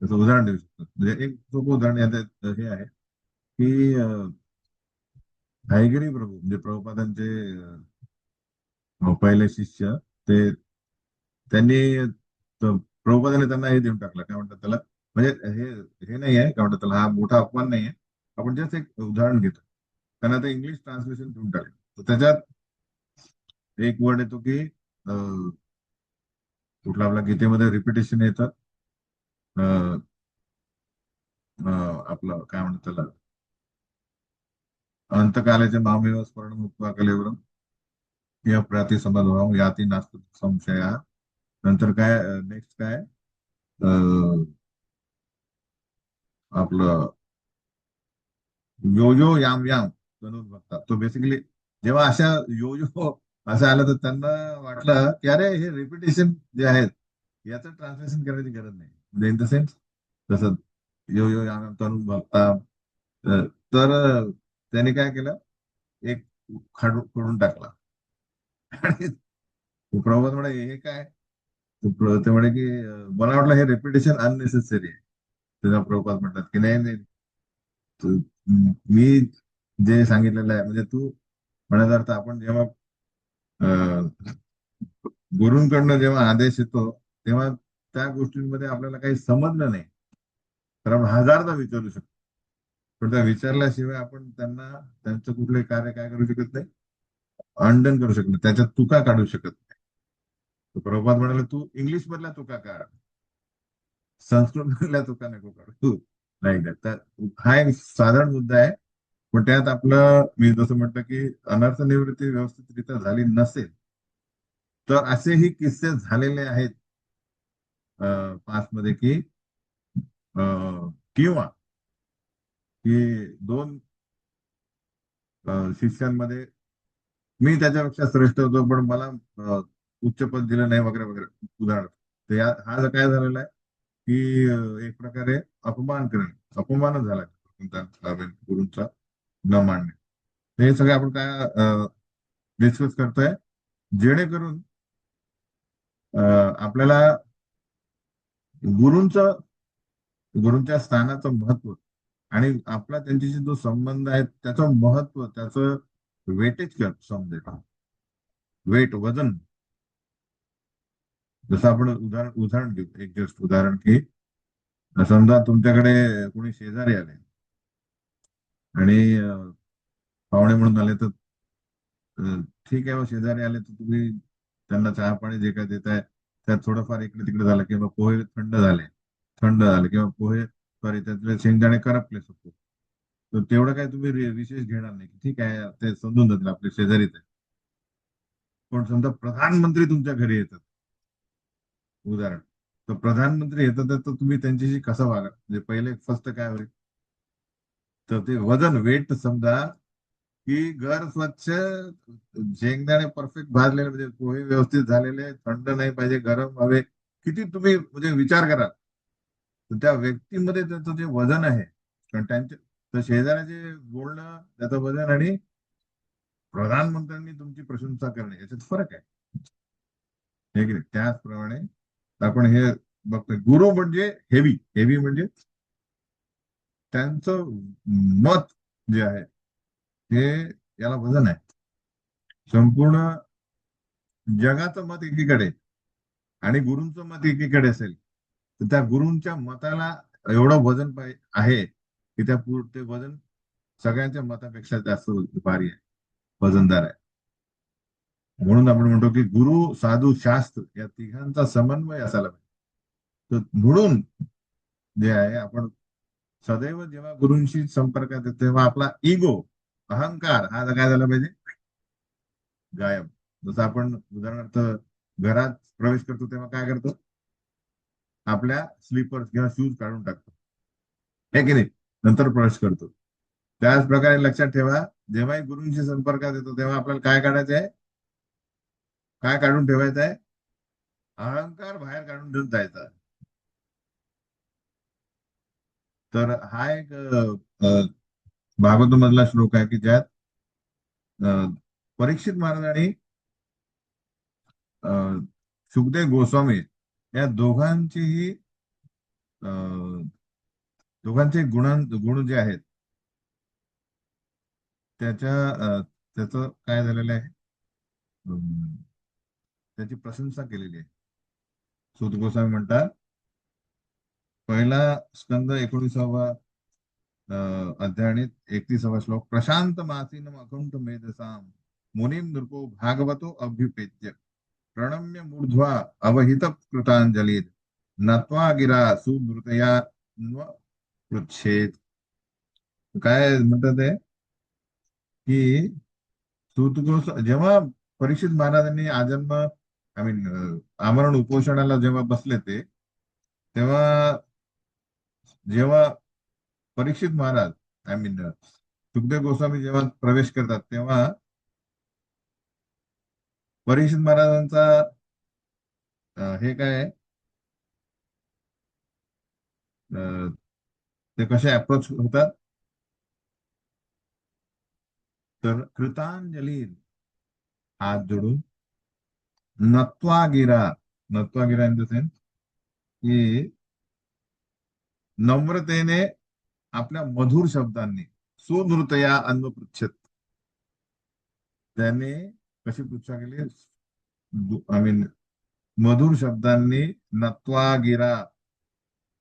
त्याचं उदाहरण देऊ शकतो, म्हणजे एक सोपं उदाहरण यात हे आहे की हयगिरी प्रभू म्हणजे प्रभुपादांचे पहिले शिष्य ते त्यांनी प्रभुपादाने त्यांना हे देऊन टाकलं, काय म्हणतात त्याला, म्हणजे हे हे नाही आहे काय म्हणतात त्याला, हा मोठा अपमान नाही आहे. आपण जस्ट एक उदाहरण घेतो. त्यांना ते इंग्लिश ट्रान्सलेशन देऊन टाकलं. तर त्याच्यात एक वर्ड येतो की कुठला आपला गीतेमध्ये रिपिटेशन येतं, अ, आपलं काय म्हणतात त्याला, अंतकालाचे मामेव स्मरण मुक्त्वा कलेवरम या प्राती समद्भाव याती नास्ति संशया. नंतर काय, नेक्स्ट काय, आपलं यो यो याम याम धनुर्भक्ता. तो बेसिकली जेव्हा अशा यो यो असं आलं तर त्यांना वाटलं की अरे हे रिपिटेशन जे आहेत याचं ट्रान्सलेशन करण्याची गरज नाही, म्हणजे इन द सेन्स तसं यो यो याम याम धनुर्भक्ता. तर त्याने काय केलं, एक खोडून टाकला. आणि प्रभुपाद म्हणे हे काय, ते म्हणे की मला वाटलं हे रेपिटेशन अननेसेसरी आहे. तेव्हा प्रभुपाद म्हणतात की नाही नाही, मी जे सांगितलेलं आहे म्हणजे तू म्हणायचा अर्थ आपण जेव्हा अं, गुरूंकडनं जेव्हा आदेश येतो तेव्हा त्या गोष्टींमध्ये आपल्याला काही समजलं नाही तर आपण हजारदा विचारू शकतो. पण त्या विचारल्याशिवाय आपण त्यांना त्यांचं कुठलंही कार्य काय करू शकत नाही, अंडन करू शकत नाही, त्याच्यात चुका काढू शकत नाही. तर प्रभुपाद म्हणाले तू इंग्लिश मधल्या चुका काढ, संस्कृत मधल्या चुका नको काढू. नाही का, तर हा एक साधारण मुद्दा आहे. पण त्यात आपलं मी जसं म्हटलं की अनर्थ निवृत्ती व्यवस्थितरित्या झाली नसेल तर असेही किस्से झालेले आहेत पास्ट मध्ये की किंवा की दोन शिष्यांमध्ये मी त्याच्यापेक्षा श्रेष्ठ होतो पण मला उच्च पद दिलं नाही वगैरे वगैरे, उदाहरण. तर हा जर काय झालेला आहे की एक प्रकारे अपमानच झाला गुरूंचा न मानणे. हे सगळे आपण काय डिस्कस करतोय जेणेकरून आपल्याला गुरूंचं गुरूंच्या स्थानाचं महत्व आणि आपला त्यांच्याशी जो संबंध आहे त्याचं महत्व, त्याचं वेटेज समजेल. वजन. जसं आपण उदाहरण घेऊ, एक जस्ट उदाहरण की समजा तुमच्याकडे कोणी शेजारी आले आणि पाहुणे म्हणून आले तर ठीक आहे, शेजारी आले तर तुम्ही त्यांना चहा पाणी जे काय देताय त्यात थोडंफार इकडे तिकडे झालं किंवा पोहे थंड झाले किंवा पोहे सॉरी त्यातले शेंगदाणे करपले सपोज, तर तेवढं काय तुम्ही विशेष घेणार नाही, ठीक आहे ते समजून जातील आपले शेजारीच आहे. पण समजा प्रधानमंत्री तुमच्या घरी येतात, उदाहरण, तर प्रधानमंत्री येतात तर तुम्ही त्यांच्याशी कसं वागा, म्हणजे पहिले फर्स्ट काय होईल, तर ते वजन वेट समजा की घर स्वच्छ, शेंगदाणे परफेक्ट भाजलेले म्हणजे पोहे व्यवस्थित झालेले, थंड नाही पाहिजे, गरम हवे, किती तुम्ही म्हणजे विचार करा तर त्या व्यक्तीमध्ये त्याचं जे वजन आहे, कारण त्यांचे तर शेजाऱ्याचे बोलणं त्याचं वजन आणि प्रधानमंत्र्यांनी तुमची प्रशंसा करणे याच्यात फरक आहे. हे की नाही, त्याचप्रमाणे आपण हे बघतोय गुरु म्हणजे हेवी हेवी म्हणजे त्यांचं मत जे आहे हे याला वजन आहे. संपूर्ण जगाचं मत एकीकडे आणि गुरूंचं मत एकीकडे असेल तर त्या गुरूंच्या मताला एवढं वजन आहे की ते वजन सगळ्यांच्या मतापेक्षा जास्त भारी आहे, वजनदार आहे. म्हणून आपण म्हणतो की गुरु साधू शास्त्र या तिघांचा समन्वय असायला पाहिजे. तर म्हणून जे आहे आपण सदैव जेव्हा गुरूंशी संपर्कात येतो तेव्हा आपला इगो, अहंकार हा काय झाला पाहिजे, गायब. जसं आपण उदाहरणार्थ घरात प्रवेश करतो तेव्हा काय करतो, आपल्या स्लीपर्स किंवा शूज काढून टाकतो, हे की नाही, नंतर प्रवेश करतो. त्याच प्रकारे लक्षात ठेवा, जेव्हाही गुरूंशी संपर्कात येतो तेव्हा आपल्याला काय काढायचं आहे, काय काढून ठेवायचं आहे, अहंकार बाहेर काढून ठेवून जायचा. तर हा एक भागवत श्लोक आहे की ज्यात परीक्षित महाराजांनी सुखदेव गोस्वामी या अं, दोघांचे गुण जे आहेत त्याचं काय झालेलं आहे, अं, त्याची प्रशंसा केलेली आहे. सुत गोस्वामी म्हणतात, पहिला स्कंद 19वा अध्याय आणि 31वा श्लोक, प्रशांत मासीनम अकुंठ मेधसाम मुनिम नृपो भागवतो अभ्युपेत्य प्रणम्य मूर्ध्वा अवहित कृतांजलीत नत्वा गिरा सुनृतया पृच्छेत. काय म्हणतात ते की जेव्हा परीक्षित महाराजांनी आजन्म आय मीन आमरण उपोषणाला जेव्हा बसले ते, तेव्हा जेव्हा परीक्षित महाराज आय मीन सुखदेव गोस्वामी जेव्हा प्रवेश करतात तेव्हा परीक्षित महाराजांचा हे काय आहे, ते कसे अप्रोच होतात, तर कृतांजली हात जोडून, नत्वा गिरा, नत्वा गिरा इन द सेन्स की नम्रतेने आपल्या मधुर शब्दांनी, सुनृतया अन्न पृच्छत, त्याने कशी पृच्छा केली, आय मीन मधुर शब्दांनी, नत्वा गिरा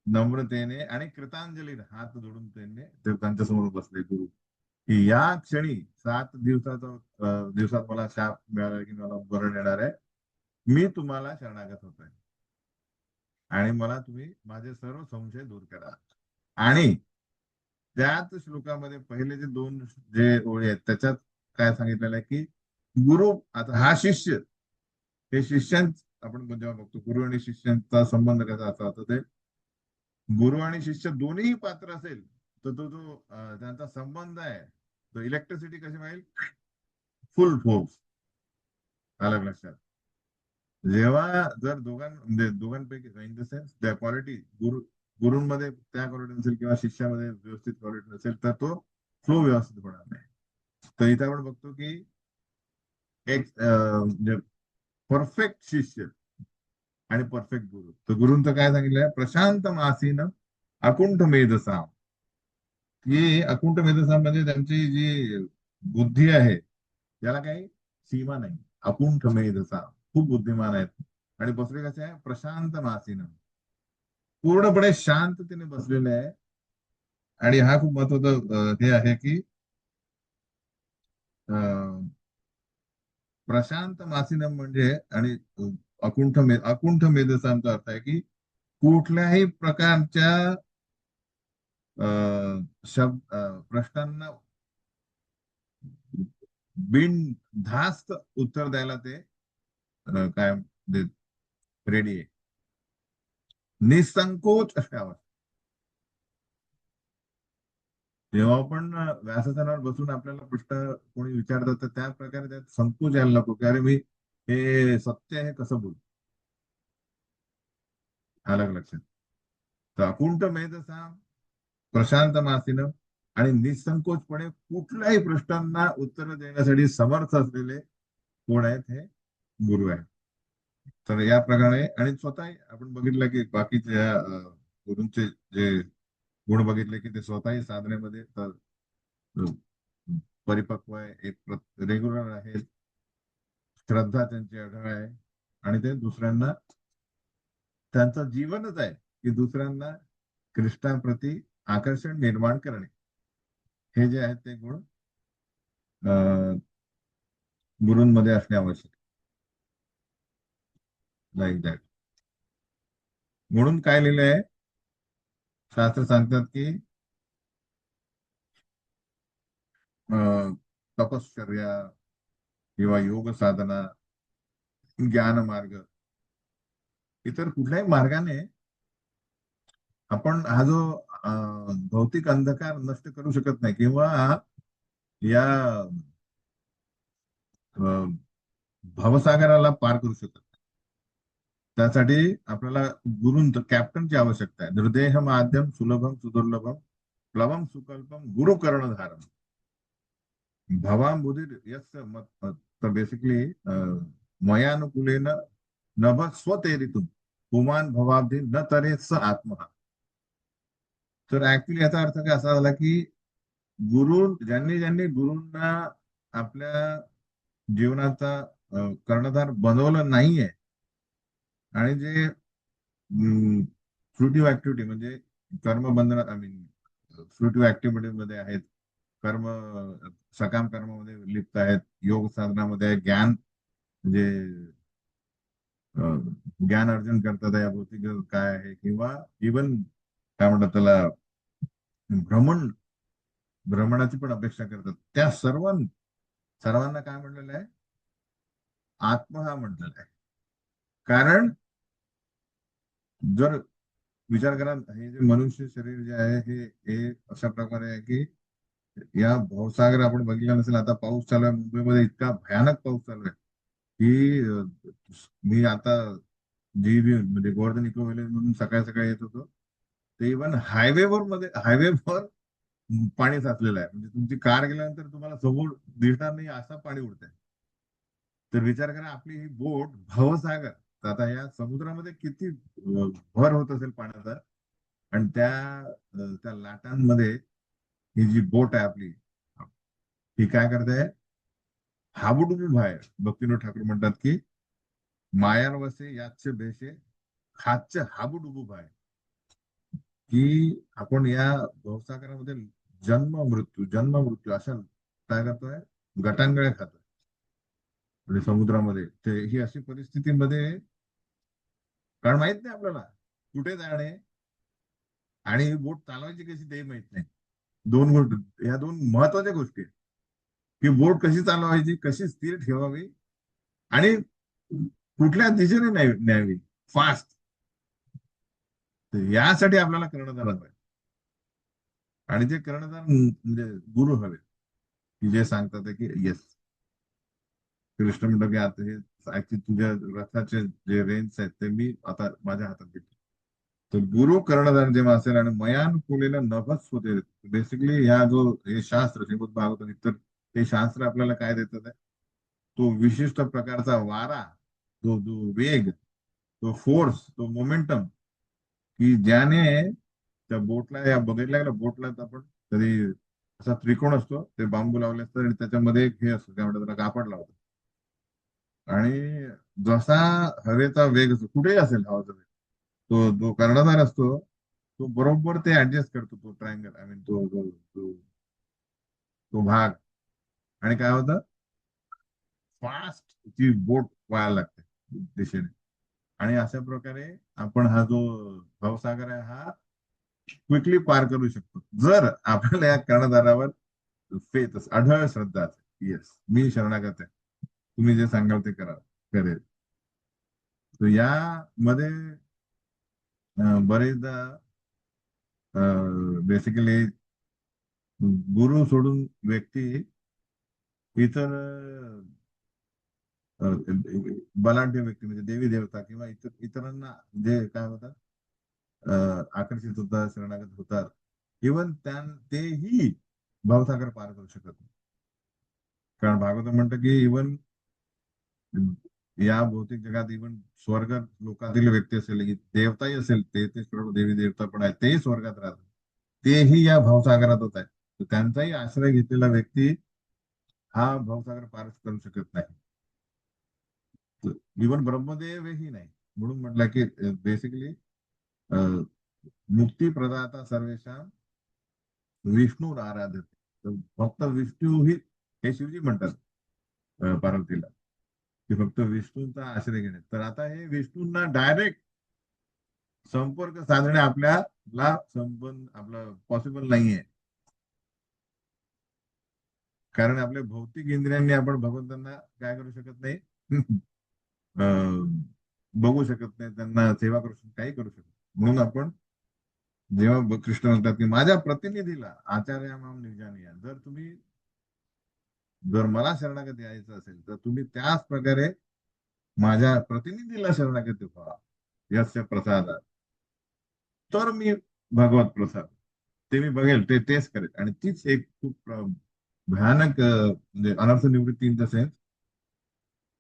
नम्रतेने आणि कृतांजली हात जोडून ते त्यांच्या समोर बसले गुरु, की या क्षणी 7 दिवसात मला शाप मिळाला की मला बरं येणार आहे, मी तुम्हाला शरणागत होतोय आणि मला तुम्ही माझे सर्व संशय दूर करा. आणि त्याच श्लोकामध्ये पहिले जे दोन जे ओळी आहेत त्याच्यात काय सांगितलेलं आहे की गुरु, आता हा शिष्य, हे शिष्यां आपण जेव्हा बघतो गुरु आणि शिष्यांचा संबंध कसा असा होता, ते गुरु आणि शिष्य दोन्ही पात्र असेल तर तो जो त्यांचा संबंध आहे तो इलेक्ट्रिसिटी कशी पाहिजे, फुल फोर्स. अलग लक्षात, जेव्हा जर म्हणजे दोघांपैकी इन द सेन्स त्या क्वालिटी गुरूंमध्ये त्या क्वालिटी नसेल किंवा शिष्यामध्ये व्यवस्थित क्वालिटी नसेल तर तो फ्लो व्यवस्थित होणार नाही. तर इथे आपण बघतो की एक म्हणजे परफेक्ट शिष्य आणि परफेक्ट गुरु. तर गुरूंचं काय सांगितलंय, प्रशांत मासीन अकुंठ मेधसा, ही अकुंठ मेधसा म्हणजे त्यांची जी बुद्धी आहे याला काही सीमा नाही, अकुंठ मेधसा, खूप बुद्धिमान आहेत आणि बसले कसे आहे, प्रशांत मासीन, पूर्णपणे शांततेने बसलेले आहे. आणि हा खूप महत्वाचा हे आहे की अं, प्रशांत मासीनम म्हणजे आणि अकुंठ मेधसांचा अर्थ आहे की कुठल्याही प्रकारच्या प्रश्नांना बिनधास्त उत्तर द्यायला ते काय रेडी आहे, निसंकोच असावं. जेव्हा आपण व्यासस्थानावर बसून आपल्याला प्रश्न कोणी विचारतात तर त्या प्रकारे त्यात संकोच यायला नको की अरे मी हे सत्य आहे कसं बोलू. अलग लक्षात, तर अकुंठ मेधसा, प्रशांत मासीनं आणि निसंकोचपणे कुठल्याही प्रश्नांना उत्तर देण्यासाठी समर्थ असलेले कोण आहेत, हे गुरु आहेत. तर या प्रकारे आणि स्वतः आपण बघितलं की बाकीच्या गुरूंचे जे गुण बघितले की ते स्वतःही साधनेमध्ये परिपक्व आहे, एक रेग्युलर आहे, श्रद्धा त्यांची अढळ आहे, आणि ते दुसऱ्यांना, त्यांचं जीवनच आहे की दुसऱ्यांना कृष्णाप्रती आकर्षण निर्माण करणे. हे जे आहेत ते गुण अं, गुरूंमध्ये असणे आवश्यक. Like that. म्हणून काय लिहिलंय, शास्त्र सांगतात की तपश्चर्या किंवा योग साधना, ज्ञान मार्ग, इतर कुठल्याही मार्गाने आपण हा जो भौतिक अंधकार नष्ट करू शकत नाही, किंवा या अं, भवसागराला पार करू शकत नाही. त्यासाठी आपल्याला गुरूंचं, कॅप्टनची आवश्यकता आहे. निर्देह माध्यम सुलभम सुदुर्लभम प्लवम सुकल्पम गुरु कर्णधारम भवांबुधीर यस्य मत. तर बेसिकली मयानुकुलेन नभ स्वतेरितुम पुमान भवाब्धी न तरेच आत्मा. तर ऍक्च्युली याचा अर्थ काय असा झाला की गुरु, ज्यांनी ज्यांनी गुरूंना आपल्या जीवनाचा कर्णधार बनवलं नाहीये, आणि जे फ्रुटिव्ह ऍक्टिव्हिटी म्हणजे कर्मबंधनात, आय मीन फ्रुटिव्ह ऍक्टिव्हिटी मध्ये आहेत, कर्म सकाम कर्मामध्ये लिप्त आहेत, योग साधनामध्ये आहे, ज्ञान म्हणजे ज्ञान अर्जन करतात या भौतिक जग काय आहे, किंवा इवन काय म्हणतात त्याला, भ्रमण, भ्रमणाची पण अपेक्षा करतात, त्या सर्वांना काय म्हटलेलं आहे, आत्मा हा म्हटलेला आहे. कारण जर विचार करा, हे जे मनुष्य शरीर जे आहे हे अशा प्रकारे आहे की या भवसागर आपण बघितला नसेल, आता पाऊस चालू आहे मुंबईमध्ये, इतका भयानक पाऊस चालू आहे की मी आता म्हणजे गोवर्धन इको व्हिलेज म्हणून सकाळी सकाळी येत होतो, ते इव्हन हायवेवर पाणी साचलेलं आहे. म्हणजे तुमची कार गेल्यानंतर तुम्हाला समोर दिसणार नाही असं पाणी उडतंय. तर विचार करा, आपली ही बोट भवसागर, तर आता या समुद्रामध्ये किती भर होत असेल पाण्याचा, आणि त्या लाटांमध्ये ही जी बोट आहे आपली, ही काय करते, हाबुडुबू बाहेर. भक्तीनाथ ठाकूर म्हणतात की मायार वसे याच भेसे खाच हाबुडुबू बाहेर, की आपण या भवसागरामध्ये जन्म मृत्यू अशा काय करतोय, गटांगळ्या खातोय. म्हणजे समुद्रामध्ये ते ही अशी परिस्थितीमध्ये, कारण माहित नाही आपल्याला कुठे जाणे आणि ही बोट चालवायची कशी ते माहित नाही. दोन गोष्टी, ह्या दोन महत्वाच्या गोष्टी आहेत, की बोट कशी चालवायची, कशी स्थिर ठेवावी, आणि कुठल्या दिशेने न्यावी फास्ट. यासाठी आपल्याला कर्णधार हवंय, आणि ते कर्णधार म्हणजे गुरु हवे, की जे सांगतात की येस, कृष्ण म्हणतो की आता हे ऍक्च्युली तुझ्या रथाचे जे रेंज आहेत ते मी आता माझ्या हातात घेतो. तर गुरु कर्णधार जेव्हा असेल आणि मयानुकुलेला नभस होते, बेसिकली ह्या जो हे शास्त्र श्रीमद भागवत तर हे शास्त्र आपल्याला काय देतात आहे, तो विशिष्ट प्रकारचा वारा, तो जो वेग, तो फोर्स, तो मोमेंटम, की ज्याने त्या बोटला, या बघितल्या गेल्या बोटला आपण कधी असा त्रिकोण असतो, ते बांबू लावले असतात आणि त्याच्यामध्ये एक हे असतं, काय म्हणतात त्याला, कापड लावतात, आणि जसा हवेचा वेग असतो, कुठेही असेल हवाचा वेग, तो जो कर्णधार असतो तो बरोबर ते ऍडजस्ट करतो, तो ट्रायंगल, आय मीन तो भाग, आणि काय होतं, फास्ट ती बोट व्हायला लागते दिशेने. आणि अशा प्रकारे आपण हा जो भवसागर आहे हा क्विकली पार करू शकतो, जर आपल्याला या कर्णधारावर फेथ, अढळ श्रद्धा असेल. येस, मी शरणागत आहे, तुम्ही जे सांगाल ते करेल. तर यामध्ये बरेचदा बेसिकली गुरु सोडून व्यक्ती इतर बलाढ्य व्यक्ती म्हणजे देवी देवता किंवा इतरांना जे काय होतात, आकर्षित होतात, शरणागत होतात. इवन तेही भवसागर पार करू शकत नाही. कारण भागवत म्हणतं की इवन या भौतिक जगात इवन स्वर्ग लोकातील व्यक्ती असेल, देवताही असेल, ते सर्व देवी देवता पण आहेत, तेही स्वर्गात राहतात, तेही या भवसागरातच आहे. तर त्यांचाही आश्रय घेतलेला व्यक्ती हा भवसागर पारच करू शकत नाही. इवन ब्रह्मदेवही नाही. म्हणून म्हटलं की बेसिकली मुक्ती प्रदाता सर्वेशा विष्णू आराधते. तर फक्त विष्णू ही, हे शिवजी म्हणतात पार्वतीला, की फक्त विष्णूंचा आश्रय घेणे. तर आता हे विष्णूंना डायरेक्ट संपर्क साधणे आपल्याला संबंध आपला पॉसिबल नाहीये. कारण आपल्या भौतिक इंद्रियांनी आपण भगवंतांना काय करू शकत नाही. बघू शकत नाही, त्यांना सेवा करू शकत, काही करू शकत नाही. म्हणून आपण जेव्हा कृष्ण म्हणतात की माझ्या प्रतिनिधीला आचार्य माम निजानिया, जर मला शरणागती यायचं असेल तर तुम्ही त्याच प्रकारे माझ्या प्रतिनिधीला शरणागती व्हा. यस्य प्रसाद, तर मी भगवत प्रसाद ते मी बघेल, ते तेच करेल. आणि तीच एक खूप भयानक म्हणजे अनर्थ निवृत्ती इन द सेन्स,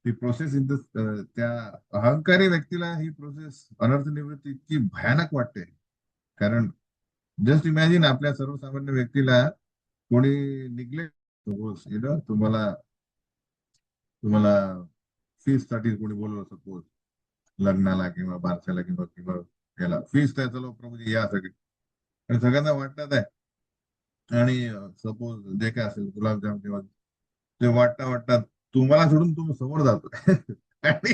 ती प्रोसेस इन द, त्या अहंकारी व्यक्तीला ही प्रोसेस अनर्थ निवृत्ती इतकी भयानक वाटते. कारण जस्ट इमॅजिन, आपल्या सर्वसामान्य व्यक्तीला कोणी निग्लेक्ट, सपोज तुम्हाला तुम्हाला फीस साठी कोणी बोलवलं, सपोज लग्नाला किंवा बारशाला किंवा किंवा याला फीस आहे, चलो प्रभूजी या सगळे, आणि सगळ्यांना वाटतात आहे. आणि सपोज जे काय असेल गुलाबजाम किंवा ते वाटता वाटतात, तुम्हाला सोडून तुम्ही समोर जातो. आणि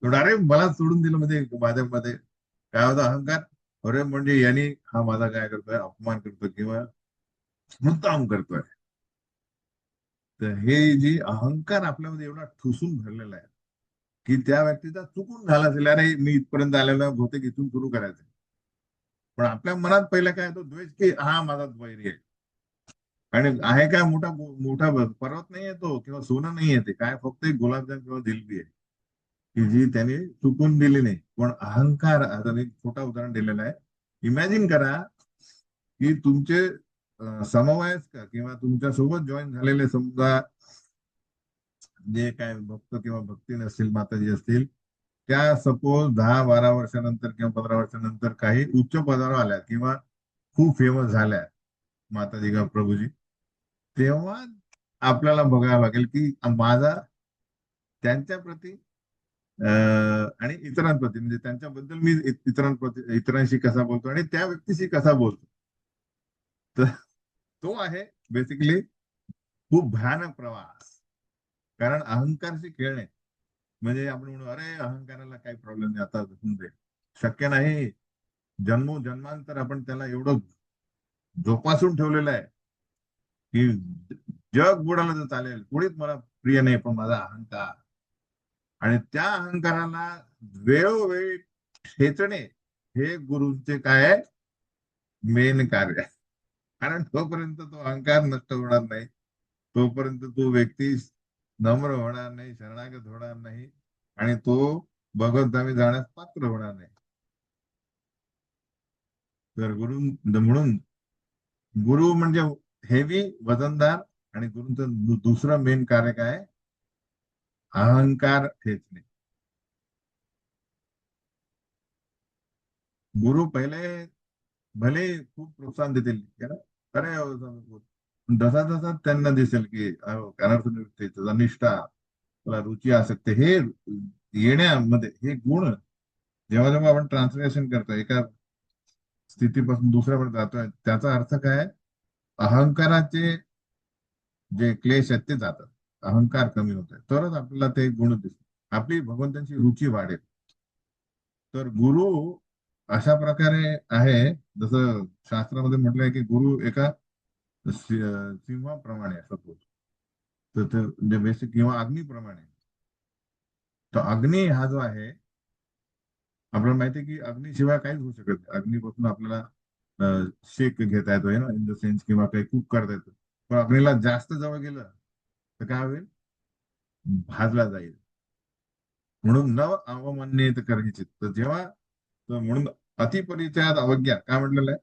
डायरेक्ट मला सोडून दिलं म्हणजे माझ्यामध्ये काय होतं, अहंकार. अरे म्हणजे यांनी हा माझा काय करतोय, अपमान करतोय किंवा मुद्दाम करतोय. तर हे जी अहंकार आपल्यामध्ये एवढा ठुसून भरलेला आहे, की त्या व्यक्तीचा चुकून झाला असेल, अरे मी इथपर्यंत आलेलो आहे, बहुतेक इथून सुरू करायचं. पण आपल्या मनात पहिला काय येतो, द्वेष, की हा माझा वैरी आहे. आणि आहे काय मोठा मोठा पर्वत नाही येतो किंवा सोनं नाही येते, काय फक्त एक गुलाबजाम किंवा जिलबी आहे, की जी त्याने चुकून दिली नाही. पण अहंकार, आता मी एक छोटा उदाहरण दिलेलं आहे. इमॅजिन करा की तुमचे समवयस्क किंवा तुमच्या सोबत जॉईन झालेले समजा जे काय भक्त किंवा भक्ती नसतील, माताजी असतील, त्या सपोज 10-12 वर्षानंतर किंवा 15 वर्षानंतर काही उच्च पदावर आल्या किंवा खूप फेमस झाल्या माताजी का प्रभूजी, तेव्हा आपल्याला बघावं लागेल की माझा त्यांच्या प्रती आणि इतरांप्रती, म्हणजे त्यांच्याबद्दल मी इतरांप्रती, इतरांशी कसा बोलतो आणि त्या व्यक्तीशी कसा बोलतो. तर तो आहे बेसिकली खूप भयानक प्रवास. कारण अहंकारशी खेळणे म्हणजे आपण म्हणू, अरे अहंकाराला काही प्रॉब्लेम नाही, आता होऊन दे. शक्य नाही. जन्मोजन्मांतर आपण त्याला एवढं जोपासून ठेवलेलं आहे की जग बुडालं तर चालेल, कोणीच मला प्रिय नाही, पण माझा अहंकार. आणि त्या अहंकाराला वेळोवेळी ठेचणे हे गुरुंचे काय आहे, मेन कार्य आहे. कारण तोपर्यंत तो अहंकार नष्ट होणार नाही, तोपर्यंत तो व्यक्ती नम्र होणार नाही, शरणागत होणार नाही, आणि तो भगवंतामी जाण्यास पात्र होणार नाही. तर म्हणून गुरु म्हणजे हेवी, वजनदार. आणि गुरुंचं दुसरं मेन कार्य काय आहे? अहंकार ठेचणे. गुरु पहिले भले खूप प्रोत्साहन देतील, है ना? अरे जसा जसा त्यांना दिसेल की अनर्थ निवृत्ती, त्याचा निष्ठा, त्याला रुची, आसक्ती, हे येण्यामध्ये हे गुण, जेव्हा जेव्हा आपण ट्रान्सलेशन करतो, एका स्थितीपासून दुसऱ्याकडे जातोय, त्याचा अर्थ काय आहे? अहंकाराचे जे क्लेश आहेत ते जातात, अहंकार कमी होत आहे, तरच आपल्याला ते गुण दिसतात, आपली भगवंतांची रुची वाढेल. तर गुरु अशा प्रकारे आहे, जसं शास्त्रामध्ये म्हटलंय की गुरु एका सिंहाप्रमाणे सपोज, तर ते म्हणजे बेसिक, किंवा अग्नीप्रमाणे. तर अग्नी हा जो आहे, आपल्याला माहिती आहे की अग्नीशिवाय काहीच होऊ शकत नाही. अग्नीपासून आपल्याला शेक घेता येतोय ना, इन द सेन्स, किंवा काही कुक करता येतं. पण अग्नीला जास्त जवळ गेलं तर काय होईल? भाजला जाईल. म्हणून नव अवमान्येत करण्याची, तर जेव्हा, तर म्हणून अतिपरिचयात अवज्ञा काय म्हटलेलं आहे?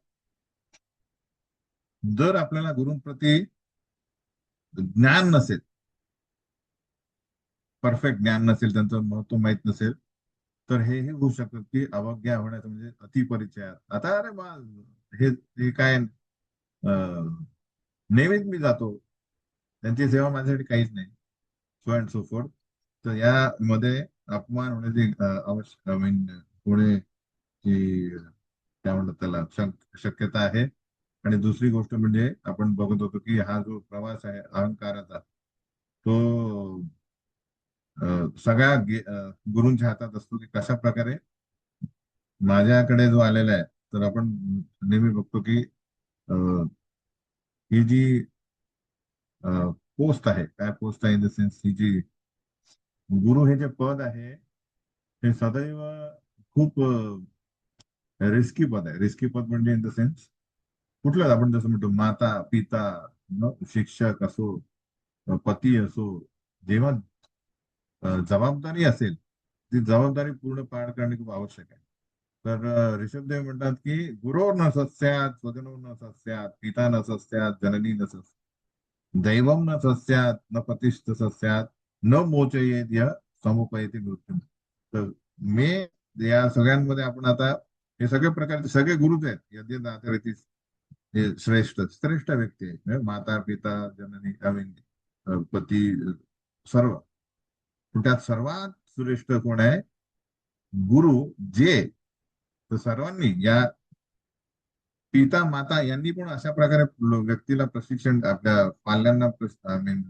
जर आपल्याला गुरुंप्रती ज्ञान नसेल, परफेक्ट ज्ञान नसेल, त्यांचं महत्व माहित नसेल, तर हेही होऊ शकतं की अवज्ञा होण्याचं म्हणजे अतिपरिचयात. आता अरे बा, हे काय नेहमीच मी जातो, त्यांची सेवा माझ्यासाठी काहीच नाही, सो अँड सो फोर्थ. तर यामध्ये अपमान होण्याची आवश्यक आय मीन होण्याची काय म्हणतात त्याला शक्यता आहे. आणि दुसरी गोष्ट म्हणजे आपण बघत होतो की हा जो प्रवास आहे अहंकाराचा, तो सगळ्या गुरूंच्या हातात असतो की कशा प्रकारे माझ्याकडे जो आलेला आहे. तर आपण नेहमी बघतो की अ, ही जी पोस्ट आहे, काय पोस्ट आहे इन द सेन्स, ही जी गुरु हे जे पद आहे, हे सदैव खूप रिस्की पद आहे. रिस्की पद म्हणजे इन द सेन्स कुठलं, आपण जसं म्हणतो माता पिता, शिक्षक असो, पती असो, जेव्हा जबाबदारी असेल, ती जबाबदारी पूर्ण पार करणे खूप आवश्यक आहे. तर ऋषभदेव म्हणतात की गुरोर न सस्यात स्वजनो न सस्यात पिता न सस्यात जननी न सस्यात दैवम न सस्यात न पतिष्ठ सस्यात न मोचयेत य समुपयती मृत्यू. तर मी या सगळ्यांमध्ये आपण आता हे सगळे प्रकारचे सगळे गुरुच आहेत, यज्ञ दाते हे श्रेष्ठ श्रेष्ठ व्यक्ती आहेत, माता पिता जननी आय मीन पती, सर्व. पण त्यात सर्वात श्रेष्ठ कोण आहे? गुरु. जे तर सर्वांनी या पिता माता यांनी पण अशा प्रकारे व्यक्तीला प्रशिक्षण, आपल्या पाल्यांना आय मीन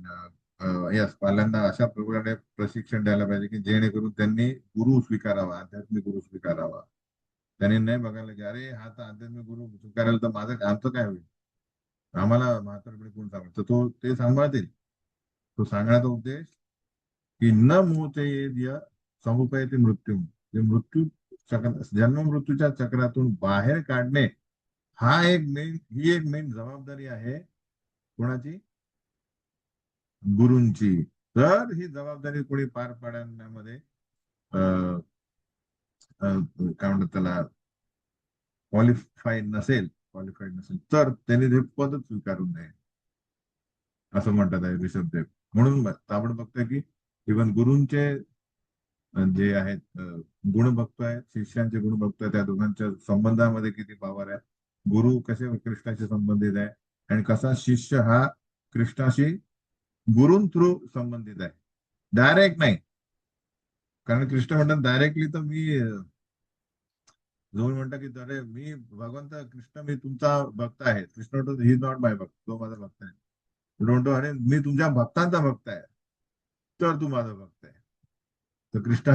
यस पाल्यांना अशा प्रकारे प्रशिक्षण द्यायला पाहिजे की जेणेकरून त्यांनी गुरु स्वीकारावा, आध्यात्मिक गुरु स्वीकारावा. त्यांनी नाही बघायला की अरे हा तर आध्यात्मिक गुरु स्वीकारायला तर माझं आमचं काय होईल, आम्हाला म्हातारपणी कोण सांगेल, तर तो ते सांभाळतील. तो सांगण्याचा उद्देश की न मोहते य समुपयते मृत्यू, जे मृत्यू चक्र, जन्म मृत्यूच्या चक्रातून बाहेर काढणे, हा एक मेन ही एक मेन जबाबदारी आहे. कोणाची? गुरूंची. तर ही जबाबदारी कोणी पार पाडण्यामध्ये काय म्हणतात त्याला, क्वालिफाईड नसेल तर त्यांनी ते पदच स्वीकारू नये, असं म्हणतात आहे ऋषभदेव. म्हणून आपण बघतोय की इव्हन गुरूंचे जे आहेत गुण बघतोय, शिष्यांचे गुण बघतोय, त्या दोघांच्या संबंधामध्ये किती पावर आहे, गुरु कसे कृष्णाशी संबंधित आहे आणि कसा शिष्य हा कृष्णाशी गुरूं थ्रू संबंधित आहे, डायरेक्ट नाही. कारण कृष्ण म्हणतात डायरेक्टली तर मी जो म्हणतात की अरे मी भगवंत कृष्ण, मी तुमचा भक्त आहे. कृष्ण म्हणतो ही नॉट माय भक्त, तो माझा भक्त आहे. म्हणतो अरे मी तुमच्या भक्तांचा भक्त आहे, तर तू माझा भक्त आहे. तर कृष्ण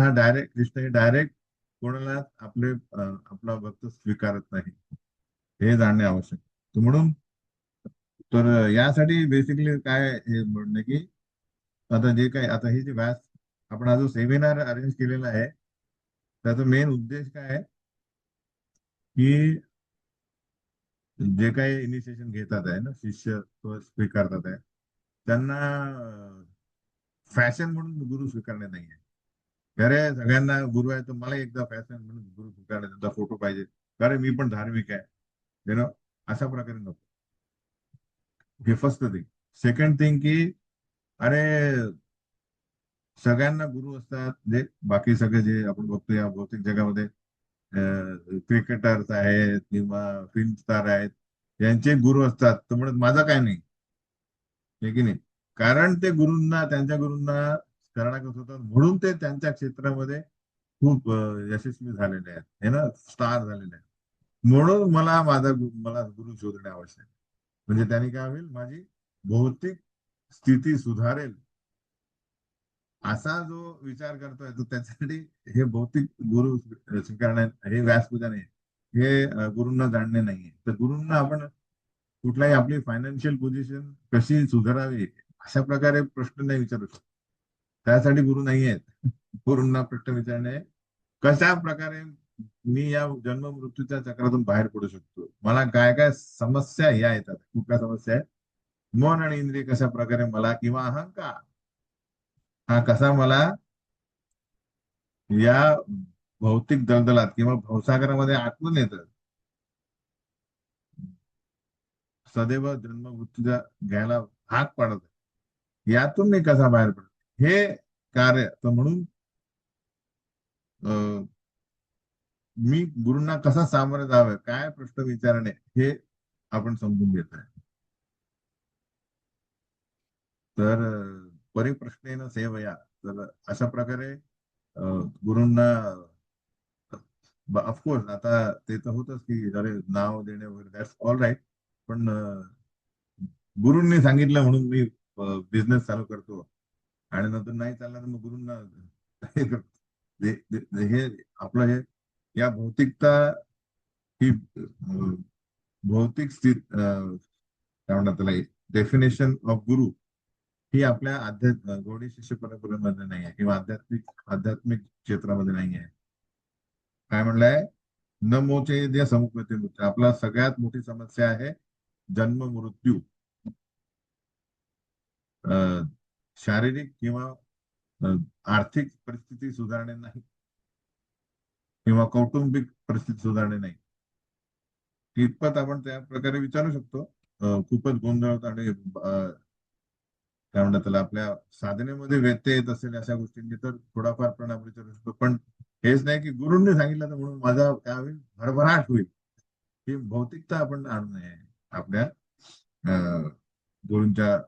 हे डायरेक्ट कोणाला आपला भक्त स्वीकारत नाही, हे जाणणे आवश्यक. तर म्हणून तर यासाठी बेसिकली काय हे म्हणणं की आता जे काही आता हे जे व्यास आपण हा जो सेमिनार अरेंज केलेला आहे, त्याचा मेन उद्देश काय आहे की जे काही इनिशिएशन घेतात आहे ना शिष्य तो स्वीकारतात आहे, त्यांना फॅशन म्हणून गुरु स्वीकारणे नाही आहे. अरे सगळ्यांना गुरु आहे तर मला एकदा फॅशन म्हणून गुरु स्वीकारणे, त्यांचा फोटो पाहिजे, अरे मी पण धार्मिक आहे, यु नो, अशा प्रकारे नको. हे फर्स्ट थिंग. सेकंड थिंग की अरे सगळ्यांना गुरु असतात, जे बाकी सगळे जे आपण बघतो या भौतिक जगामध्ये क्रिकेटर्स आहेत किंवा फिल्म स्टार आहेत, यांचे गुरु असतात, तर म्हणत माझा काय नाही, हे की नाही. कारण ते गुरूंना, त्यांच्या गुरूंना शरणागत होतात, म्हणून ते त्यांच्या क्षेत्रामध्ये खूप यशस्वी झालेले आहेत, हे ना, स्टार झालेले आहेत. म्हणून मला गुरु शोधणे आवश्यक आहे. म्हणजे त्याने काय होईल, माझी भौतिक स्थिती सुधारेल, असा जो विचार करतोय तो त्याच्यासाठी हे भौतिक गुरु स्वीकारणे, हे व्यासपूजा नाही, हे गुरूंना जाणणे नाहीये. तर गुरूंना आपण कुठलाही आपली फायनान्शियल पोझिशन कशी सुधारावी अशा प्रकारे प्रश्न नाही विचारू शकतो. त्यासाठी गुरु नाही आहेत. गुरूंना प्रश्न विचारणे, कशा प्रकारे मी या जन्म मृत्यूच्या चक्रातून बाहेर पडू शकतो, मला काय काय समस्या या येतात, कुठल्या समस्या आहेत, मन आणि इंद्रिय कशा प्रकारे मला, किंवा अहंकार हा कसा मला या भौतिक दलदलात किंवा भवसागरामध्ये आटून येतं, सदैव जन्म मृत्यूचा घ्यायला भाग पाडत आहे. यातून मी कसा बाहेर पडतो, हे कार्य. तर म्हणून मी गुरूंना कसा सामोरं जावं, काय प्रश्न विचारणे, हे आपण समजून घेत आहे. तर परिप्रश्नेन सेवया, तर अशा प्रकारे गुरूंना ऑफकोर्स आता ते तर होतच की अरे नाव देणे वगैरे, दॅट्स ऑल राईट. पण गुरूंनी सांगितलं म्हणून मी बिझनेस चालू करतो आणि नंतर नाही चालला तर मग गुरूंना हे करतो. हे आपलं हे या भौतिकता ही भौतिक स्थित काय म्हणतात त्याला, डेफिनेशन ऑफ गुरु ही आपल्या गौडी शिष्य परंपरेमध्ये नाही आहे किंवा आध्यात्मिक क्षेत्रामध्ये नाही आहे. काय म्हणलंय, न मोचे द्या समुपते मृत्यू. आपला सगळ्यात मोठी समस्या आहे जन्म मृत्यू. अ, शारीरिक किंवा अ, आर्थिक परिस्थिती सुधारणे नाही किंवा कौटुंबिक परिस्थिती सुधारणे नाही. इतपत आपण त्या प्रकारे विचारू शकतो. खूपच गोंधळ आणि काय म्हणतात त्याला, आपल्या साधनेमध्ये व्यत्यय येत असेल अशा गोष्टींनी तर थोडाफार पण आपण विचारू शकतो. पण हेच नाही की गुरूंनी सांगितलं तर म्हणून माझा काय होईल, भरभराट होईल. ही भौतिकता आपण आणू नये आपल्या अं, गुरूंच्या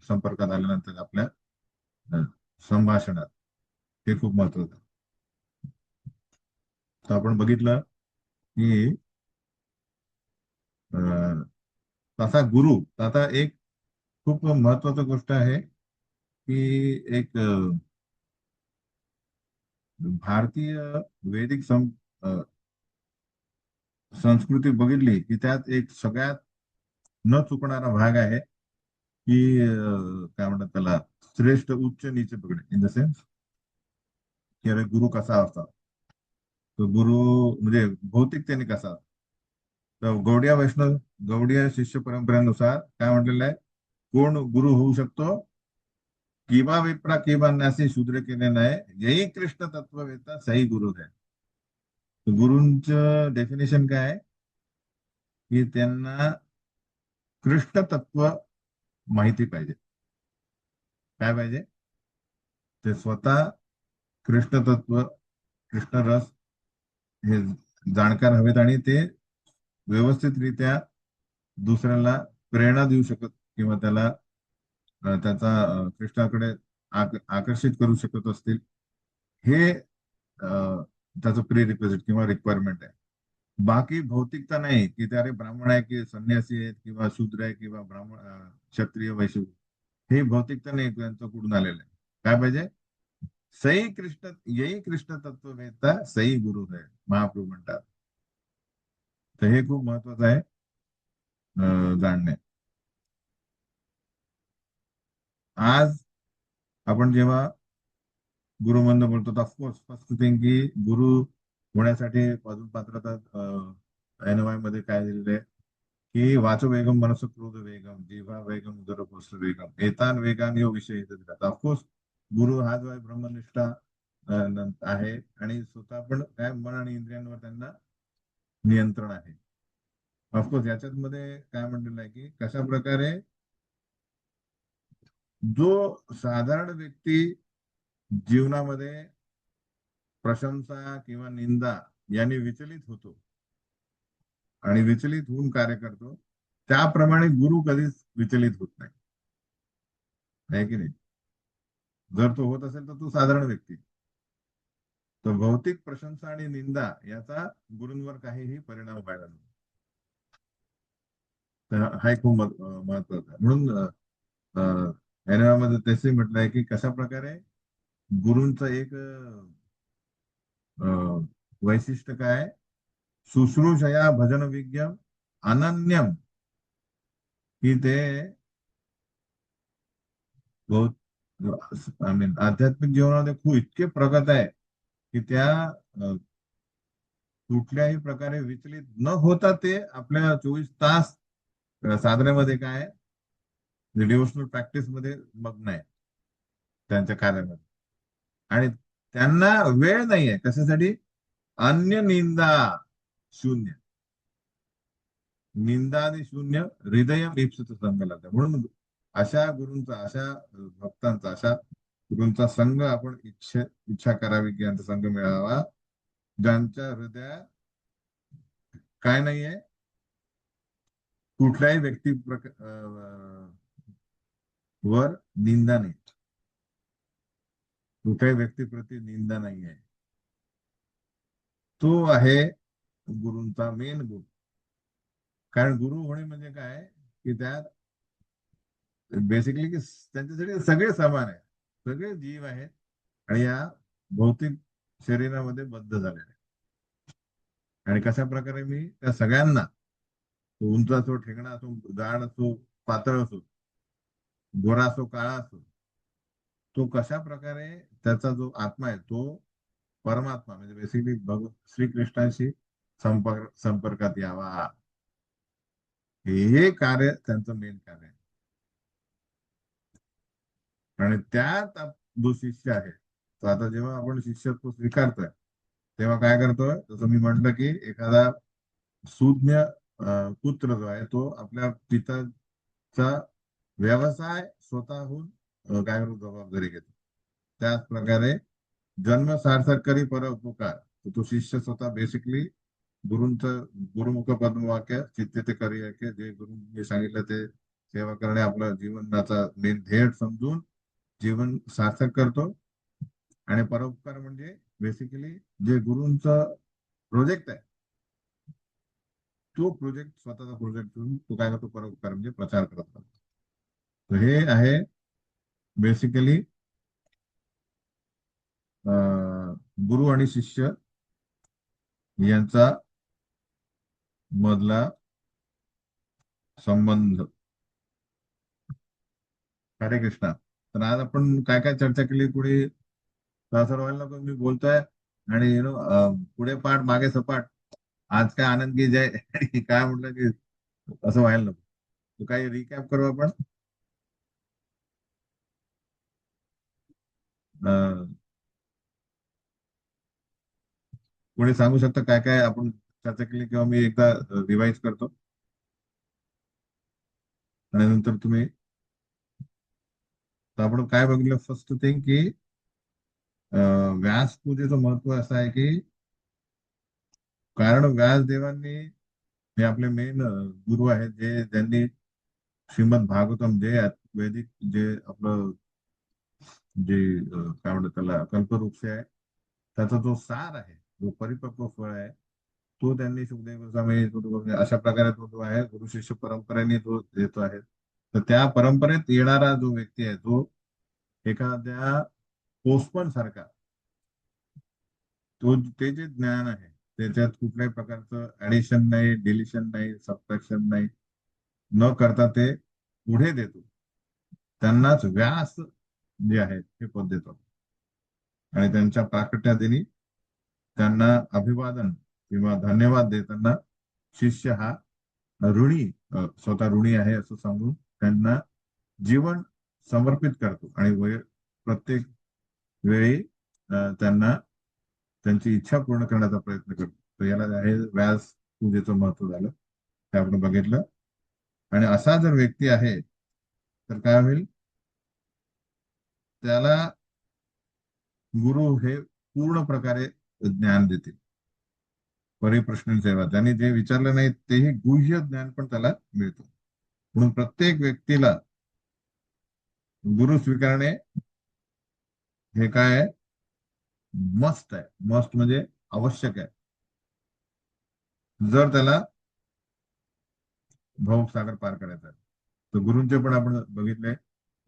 संपर्कात आल्यानंतर आपल्या अं, संभाषणात. हे खूप महत्वाचं आहे. तर आपण बघितलं की अं, तसा गुरु, आता एक खूप महत्वाची गोष्ट आहे की एक भारतीय वैदिक संस्कृती बघितली की त्यात एक सगळ्यात न चुकणारा भाग आहे की काय म्हणतात त्याला, श्रेष्ठ उच्च नीच पकडे, इन द सेन्स की अरे गुरु कसा असता. तो गुरु म्हणजे भौतिकतेने कसा. तर गौडीय शिष्य परंपरेनुसार काय म्हटलेलं आहे, कोण गुरु होऊ शकतो, किंवा विप्रा किंवा नासी शूद्र केले नाही, यही कृष्ण तत्ववेता सही गुरु है. तर गुरूंचं डेफिनेशन काय आहे की त्यांना कृष्ण तत्व माहिती पाहिजे. काय पाहिजे, ते स्वतः कृष्ण तत्व, कृष्ण रस हे जाणकार हवेत आणि ते व्यवस्थितरित्या दुसऱ्याला प्रेरणा देऊ शकत किंवा त्याला त्याचा कृष्णाकडे आकर्षित करू शकत असतील. हे त्याचं प्री रिक्वेजिट किंवा रिक्वायरमेंट आहे. बाकी भौतिकता नाही की ते अरे ब्राह्मण आहे की संन्यासी आहेत किंवा शूद्र आहे किंवा ब्राह्मण क्षत्रिय वैश्य, हे भौतिकता नाही त्यांचं कुठून आलेलं आहे. काय पाहिजे, सई कृष्ण, यही कृष्ण तत्ववेत्ता सई गुरु है, महाप्रभू म्हणतात. तर हे खूप महत्वाचं आहे जाणणे. आज आपण जेव्हा गुरुमधनं बोलतो तर ऑफकोर्स फर्स्ट थिंग की गुरु होण्यासाठी अजून पात्रता NY मध्ये काय दिलेलं आहे की वाचो वेगम मनस क्रोध वेगम जिव्हा वेगम उदर पोस्ट वेगम एतान वेगान यो विषय ऑफकोर्स गुरु हा जो आहे ब्रह्मनिष्ठा आहे आणि स्वतः पण काय मन आणि इंद्रियांवर त्यांना नियंत्रण आहे. ऑफकोर्स याच्यात मध्ये काय म्हणलेलं आहे की कशा प्रकारे जो साधारण व्यक्ती जीवनामध्ये प्रशंसा किंवा निंदा याने विचलित होतो आणि विचलित होऊन कार्य करतो, त्याप्रमाणे गुरु कधीच विचलित होत नाही, आहे की नाही. जर तो होत असेल तर तो साधारण व्यक्ती. तर भौतिक प्रशंसा आणि निंदा याचा गुरूंवर काहीही परिणाम व्हायला नको. तर हा एक खूप महत्वाचा आहे. म्हणून मध्ये तसे म्हटलंय की कशा प्रकारे गुरूंचं एक वैशिष्ट्य काय आहे, शुश्रूषया भजन विज्ञम अनन्यम, की ते बहुत आय मीन आध्यात्मिक जीवनामध्ये खूप इतके प्रगत आहे की त्या कुठल्याही प्रकारे विचलित न होता ते आपल्या 24 तास साधनेमध्ये काय डिव्होशनल प्रॅक्टिस मध्ये मग्न आहे त्यांच्या कार्यामध्ये. आणि त्यांना वेळ नाहीये कशासाठी, अन्य निंदा शून्य, निंदा आणि शून्य हृदय इप्सित संघ. म्हणून अशा गुरूंचा, अशा भक्तांचा, अशा गुरूंचा संघ आपण इच्छा करावी की यांचा संघ मिळावा ज्यांच्या हृदयात काय नाहीये, कुठल्याही वर निंदा नाही, कुठल्याही व्यक्तीप्रती निंदा नाही आहे, तो आहे गुरूंचा मेन गुण. कारण गुरु होणे म्हणजे काय, की त्यात बेसिकली की त्यांच्यासाठी सगळे समान आहे, सगळे जीव आहेत आणि या भौतिक शरीरामध्ये बद्ध झालेले आहेत. आणि कशा प्रकारे मी त्या सगळ्यांना, तो उंच असो, ठेंगणा असो, जाड असो, पातळ असो, गोरा असो, काळा असो, तो कशा प्रकारे त्याचा जो आत्मा आहे तो परमात्मा म्हणजे बेसिकली श्रीकृष्णाशी संपर्कात यावा, हे कार्य त्यांचं मेन कार्य आहे. आणि त्यात जो शिष्य आहे, तो आता जेव्हा आपण शिष्यत्व स्वीकारतोय तेव्हा काय करतोय, जसं मी म्हटलं की एखादा सुज्ञ पुत्र जो आहे तो आपल्या पित्याचा व्यवसाय स्वतःहून काय करू जबाबदारी घेतो. त्याच प्रकारे जन्म सार्थक करी परोपकार, तर तो शिष्य स्वतः बेसिकली गुरूंचं गुरुमुख पद्मवाक्य चित्ते ते करी ऐके, जे गुरुंनी सांगितलं ते सेवा करणे आपलं जीवनाचा मेन ध्येय समजून जीवन सार्थक करतो. आणि परोपकार म्हणजे बेसिकली जे गुरूंचं प्रोजेक्ट आहे, तो प्रोजेक्ट स्वतःचा प्रोजेक्ट घेऊन तो काय करतो, परोपकार म्हणजे प्रचार करत राहतो. तर हे आहे बेसिकली गुरु आणि शिष्य यांचा मधला संबंध. हरे कृष्णा. तर आज आपण काय काय चर्चा केली, पुढे व्हायला नको मी बोलतोय आणि पुढे पाठ मागे सपाट, आज काय आनंद की जय काय म्हटलं की असं व्हायला नको. तर काही रिकॅप करू आपण. अं, कोणी सांगू शकतं काय काय आपण चर्चा केली, किंवा मी एकदा रिवाइज करतो आणि नंतर तुम्ही. तर आपण काय बघितलं, फर्स्ट थिंग की व्यासपूजेचं महत्व असं आहे की, कारण व्यासदेवांनी हे आपले मेन गुरु आहेत, जे ज्यांनी श्रीमद भागवतम जे वैदिक जे आपलं जे काय म्हणतात त्याला कल्पवृक्ष आहे, त्याचा जो सार आहे, जो परिपक्व फळ आहे, तो त्यांनी सुखदेव गोस्वामी अशा प्रकारे तो जो आहे गुरु शिष्य परंपरेने जो देतो आहे. तर त्या परंपरेत येणारा जो व्यक्ती आहे तो एखाद्या पोस्टमन सारखा, तो ते जे ज्ञान आहे त्याच्यात कुठल्याही प्रकारचं ऍडिशन नाही, डिलिशन नाही, सबट्रॅक्शन नाही, न करता ते पुढे देतो. त्यांनाच व्यास जे आहेत हे पद देतो. आणि त्यांच्या प्राकट्यादिनी त्यांना अभिवादन किंवा धन्यवाद देताना शिष्य हा ऋणी, स्वतः ऋणी आहे असं सांगून त्यांना जीवन समर्पित करतो आणि प्रत्येक वेळी त्यांना त्यांची इच्छा पूर्ण करण्याचा प्रयत्न करतो. तर याला आहे व्यास पूजेचं महत्व झालं, ते आपण बघितलं. आणि असा जर व्यक्ती आहे तर काय होईल, त्याला गुरु हे पूर्ण प्रकारे ज्ञान देतील. परिप्रश्न सेवा, त्यांनी जे विचारलं नाही तेही गुह्य ज्ञान पण त्याला मिळतं. म्हणून प्रत्येक व्यक्तीला गुरु स्वीकारणे हे काय आहे, मस्ट आहे. मस्ट म्हणजे आवश्यक आहे, जर त्याला भवसागर सागर पार करायचा आहे. तर गुरूंचे पण आपण बघितले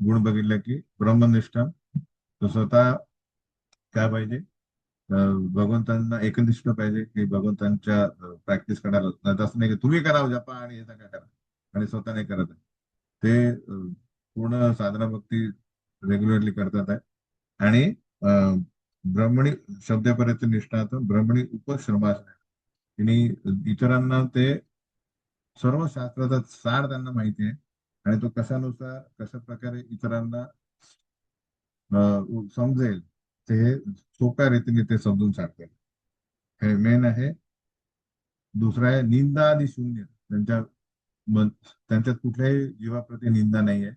गुण बघितले की ब्रह्मनिष्ठ, तो स्वतः काय पाहिजे, भगवंतांना एकनिष्ठ पाहिजे, की भगवंतांच्या प्रॅक्टिस करायला नाही, असं नाही की तुम्ही करावं जपा आणि हे सगळं करा आणि स्वतः नाही करत आहे. ते पूर्ण साधना भक्ती रेग्युलरली करतात आहे. आणि अं, ब्रह्मणी शब्दपर्यंत निष्ठात ब्रह्मणी उपश्रमास आणि इतरांना ते सर्व शास्त्राचा सार त्यांना माहिती आहे आणि तो कशानुसार कशा प्रकारे इतरांना समजेल ते सोप्या रीतीने ते समजून सांगतील, हे मेन आहे. दुसरा आहे निंदा आदी शून्य, त्यांच्यात कुठल्याही जीवाप्रती निंदा नाही आहे.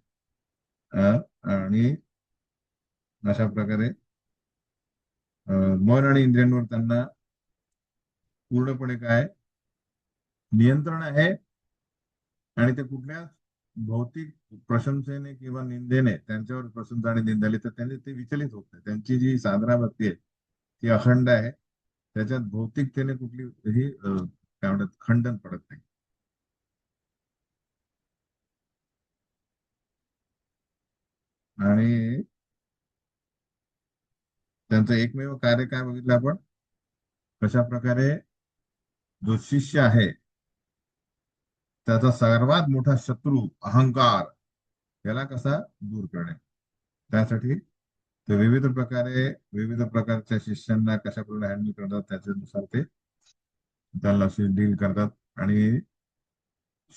आणि अशा प्रकारे मन आणि इंद्रियांवर त्यांना पूर्णपणे काय नियंत्रण आहे, आणि ते कुठल्या भौतिक प्रशंसेने किंवा निंदेने त्यांच्यावर प्रशंसा आणि निंदाली तर त्यांनी ते विचलित होत नाही. त्यांची जी साधना भक्ती आहे ती अखंड आहे. त्याच्यात भौतिकतेने कुठलीही काय म्हणतात खंडन पडत नाही. आणि त्यांचं एकमेव कार्य काय बघितलं आपण, कशा प्रकारे जो शिष्य आहे त्याचा सर्वात मोठा शत्रू अहंकार याला कसा दूर करणे, त्यासाठी ते विविध प्रकारच्या शिष्यांना कशा प्रकारे हँडल करतात त्याच्यानुसार ते त्याला डील करतात. आणि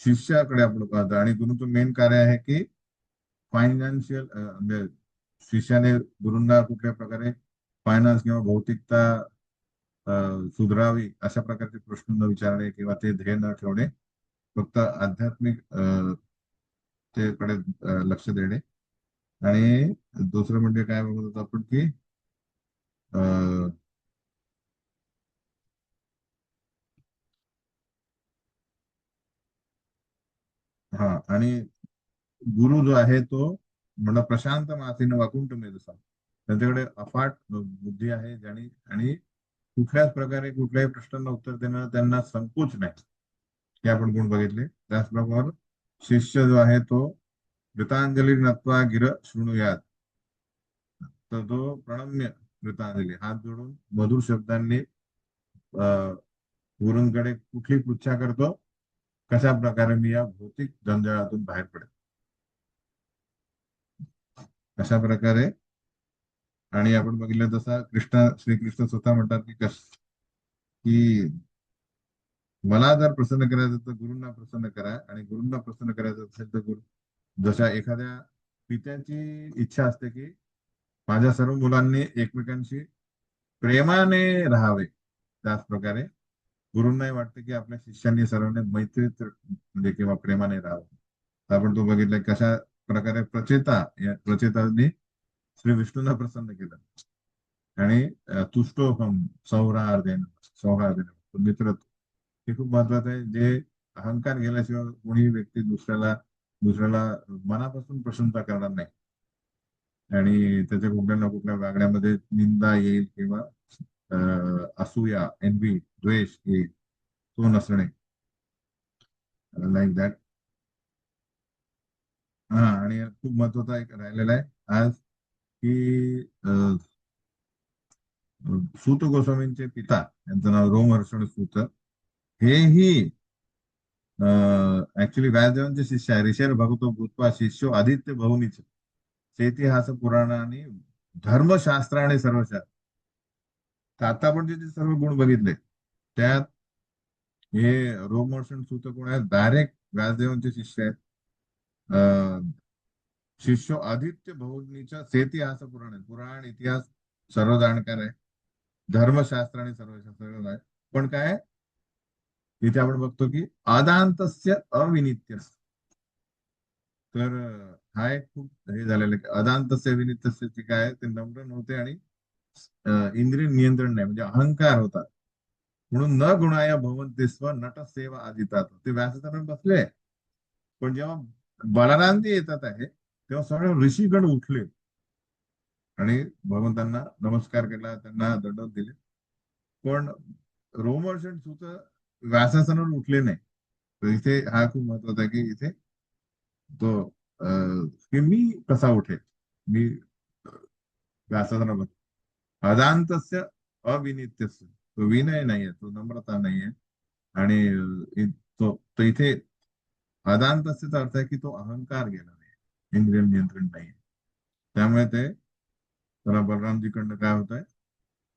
शिष्याकडे आपण पाहतो, आणि गुरुचं मेन कार्य आहे की फायनान्शियल म्हणजे शिष्याने गुरूंना कुठल्या प्रकारे फायनान्स किंवा भौतिकता सुधरावी अशा प्रकारचे प्रश्न न विचारणे किंवा ते ध्येय न ठेवणे, फक्त आध्यात्मिक ते कडे लक्ष देणे. आणि दुसरं म्हणजे काय बघत होतो आपण की अं, हा, आणि गुरु जो आहे तो म्हणा प्रशांत मातीने वाकून तुम्ही जसा, त्यांच्याकडे अफाट बुद्धी आहे ज्यानी, आणि कुठल्याच प्रकारे कुठल्याही प्रश्नांना उत्तर देणं त्यांना संकोच नाही, हे आपण गुण बघितले. त्याचबरोबर शिष्य जो आहे तो कृतांजली नत्वा गिर शृणुयात, तर तो प्रणम्य कृतांजली हात जोडून मधुर शब्दांनी अं, गुरूंकडे कुठली पृच्छा करतो, कशा प्रकारे मी या भौतिक जंजाळातून बाहेर पडेल, कशा प्रकारे. आणि आपण बघितलं तसा श्रीकृष्ण स्वतः म्हणतात की की मला जर प्रसन्न करायचं तर गुरूंना प्रसन्न करा, आणि गुरूंना प्रसन्न करायचं असेल तर गुरु, जशा एखाद्या पित्याची इच्छा असते की माझ्या सर्व मुलांनी एकमेकांशी प्रेमाने राहावे, त्याच प्रकारे गुरूंनाही वाटतं की आपल्या शिष्यांनी सर्वांनी मैत्रीत म्हणजे किंवा प्रेमाने राहावं. तर आपण तो बघितलाय कशा प्रकारे या प्रचेतांनी श्री विष्णूंना प्रसन्न केलं. आणि तुष्टोहम सौहार्देन मित्रत्व हे खूप महत्वाचं आहे. जे अहंकार गेल्याशिवाय कोणी व्यक्ती दुसऱ्याला मनापासून प्रशंसा करणार नाही, आणि त्याच्या कुठल्या ना कुठल्या वागण्यामध्ये निंदा येईल किंवा असूया, एनवी, द्वेष येईल, तो नसणे, लाईक दॅट. हा, आणि खूप महत्वाचा एक राहिलेला आहे आज की सूत गोस्वामींचे पिता, यांचं नाव रोमहर्षण सूत, हेही ऍक्च्युली व्यासदेवांचे शिष्य आहे. ऋषेर भगवतो भूतवा शिष्यो आदित्य बहुनीच इतिहास पुराण आणि धर्मशास्त्र आणि सर्वशास्त्र. तर आता आपण जे जे सर्व गुण बघितले त्यात हे रोमहर्षण सूत कोण आहेत, डायरेक्ट व्यासदेवांचे शिष्य आहेत. अं, शिष्यो आदित्य बहुनीचा इतिहास पुराण आहे, पुराण इतिहास सर्व जाणकार आहे, धर्मशास्त्र आणि सर्वशास्त्र आहे. पण काय इथे आपण बघतो की अदांतस्य अविनित्य, तर हा एक खूप हे झालेलं आहे की अदांतस्य अविनित्यचे काय आहे, ते नम्र नव्हते, आणि इंद्रिय नियंत्रण नाही म्हणजे अहंकार होता. म्हणून न गुणाया भवन्ति स्व नट सेवा आदितात, ते व्यासस्थानावर बसले, पण जेव्हा बलरामजी येतात आहे तेव्हा सगळे ऋषीगण उठले आणि भगवंतांना नमस्कार केला, त्यांना दंडवत दिले. पण रोमर्षण सुद्धा व्यासासनावर उठले नाही. तर इथे हा खूप महत्वाचा आहे की इथे तो की मी कसा उठेल, मी व्यासासनावर अदांतस्य अविनित्यस्य, तो विनय नाहीये, तो नम्रता नाहीये. आणि तो इथे अदांतस्यचा अर्थ आहे की तो अहंकार गेला नाही, इंद्रिय नियंत्रण नाही. त्यामुळे ते त्याला बलरामजीकडनं काय होत आहे,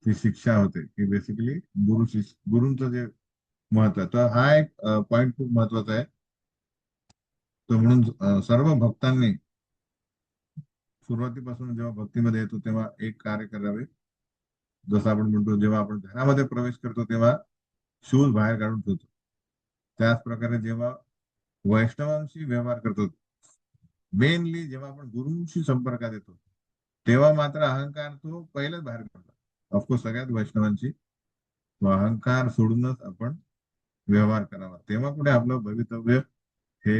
ती शिक्षा होते की बेसिकली गुरूंचं जे महत्व आहे. तर हा एक पॉइंट खूप महत्वाचा आहे. तर म्हणून सर्व भक्तांनी सुरुवातीपासून जेव्हा भक्तीमध्ये येतो तेव्हा एक कार्य करावे. जसं आपण म्हणतो जेव्हा आपण घरामध्ये प्रवेश करतो तेव्हा शूज बाहेर काढून ठेवतो, त्याच प्रकारे जेव्हा वैष्णवांशी व्यवहार करतो, मेनली जेव्हा आपण गुरूंशी संपर्कात येतो तेव्हा मात्र अहंकार तो पहिलेच बाहेर पडतो. ऑफकोर्स सगळ्यात वैष्णवांची, तो अहंकार सोडूनच आपण व्यवहार करावा, तेव्हा कुठे आपलं भवितव्य हे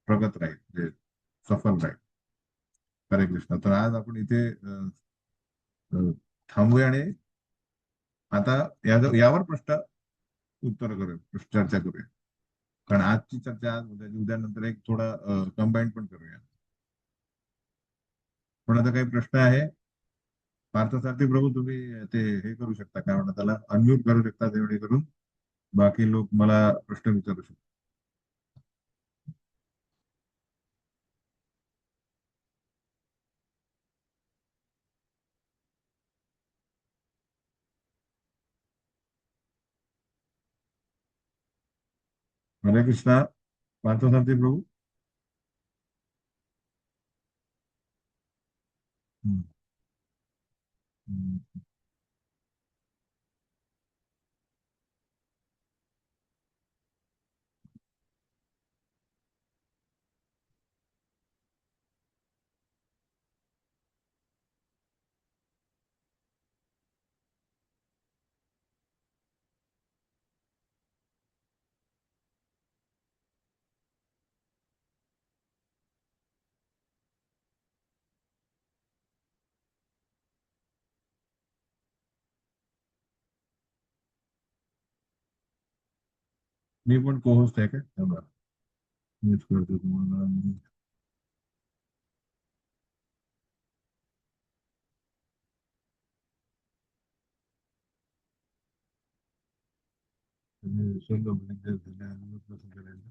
प्रगत राहील, म्हणजे सफल राहील. हरे कृष्ण. तर आज आपण इथे अ, थांबूया आणि आता यावर प्रश्न उत्तर करूया, चर्चा करूया. कारण आजची चर्चा आज उद्यानंतर एक थोडा कंबाईन पण करूया. कोणाचा काही प्रश्न आहे? पार्थसारथी प्रभू, तुम्ही ते हे करू शकता, काय म्हणतात त्याला, अनम्यूट करू शकता तेवढे करून. बाकी लोक मला प्रश्न विचारू शकतात. हरे कृष्णा. पार्थसारथी प्रभू. हम्म, हम्म. मी पण co-host आहे का? थांबा. मीच करतो तुम्हाला. तुम्ही विसरलो म्हणजे कसं करायचं?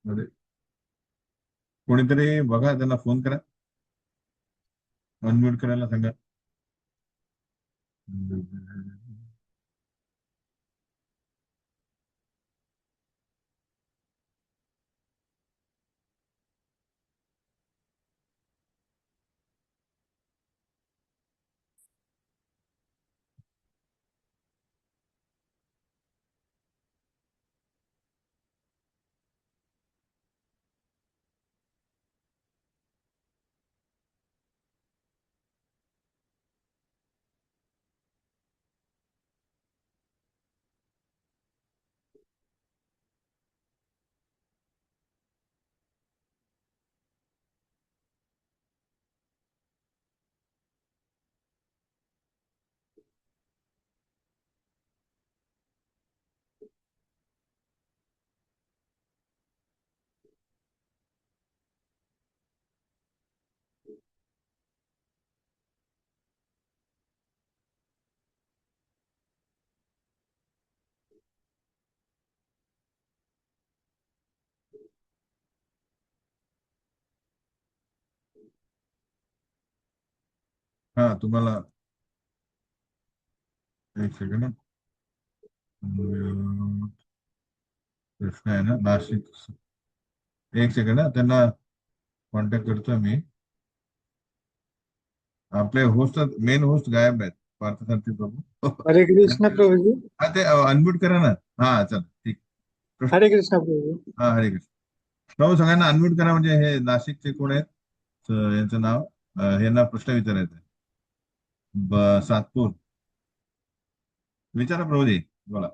अरे, कोणीतरी बघा, त्यांना फोन करा, अनम्यूट करायला सांगा. हा, तुम्हाला एक सेकंड. प्रश्न आहे ना, नाशिक. एक सेकंड, त्यांना कॉन्टॅक्ट करतोय मी. आपले होस्ट, मेन होस्ट गायब आहेत, पार्थसारथी प्रभू. हरे कृष्ण प्रभु जी। हा, ते अनम्यूट करा ना. हा, चल ठीक. प्रश्न. हरे कृष्ण प्रभु जी। हा, हरे कृष्ण. प्रभू, सगळ्यांना अनम्यूट करा, म्हणजे हे नाशिकचे कोण आहेत, यांचं नाव, यांना प्रश्न विचारायचा आहे. सातपूर. विचारा प्रभूजी, बोला.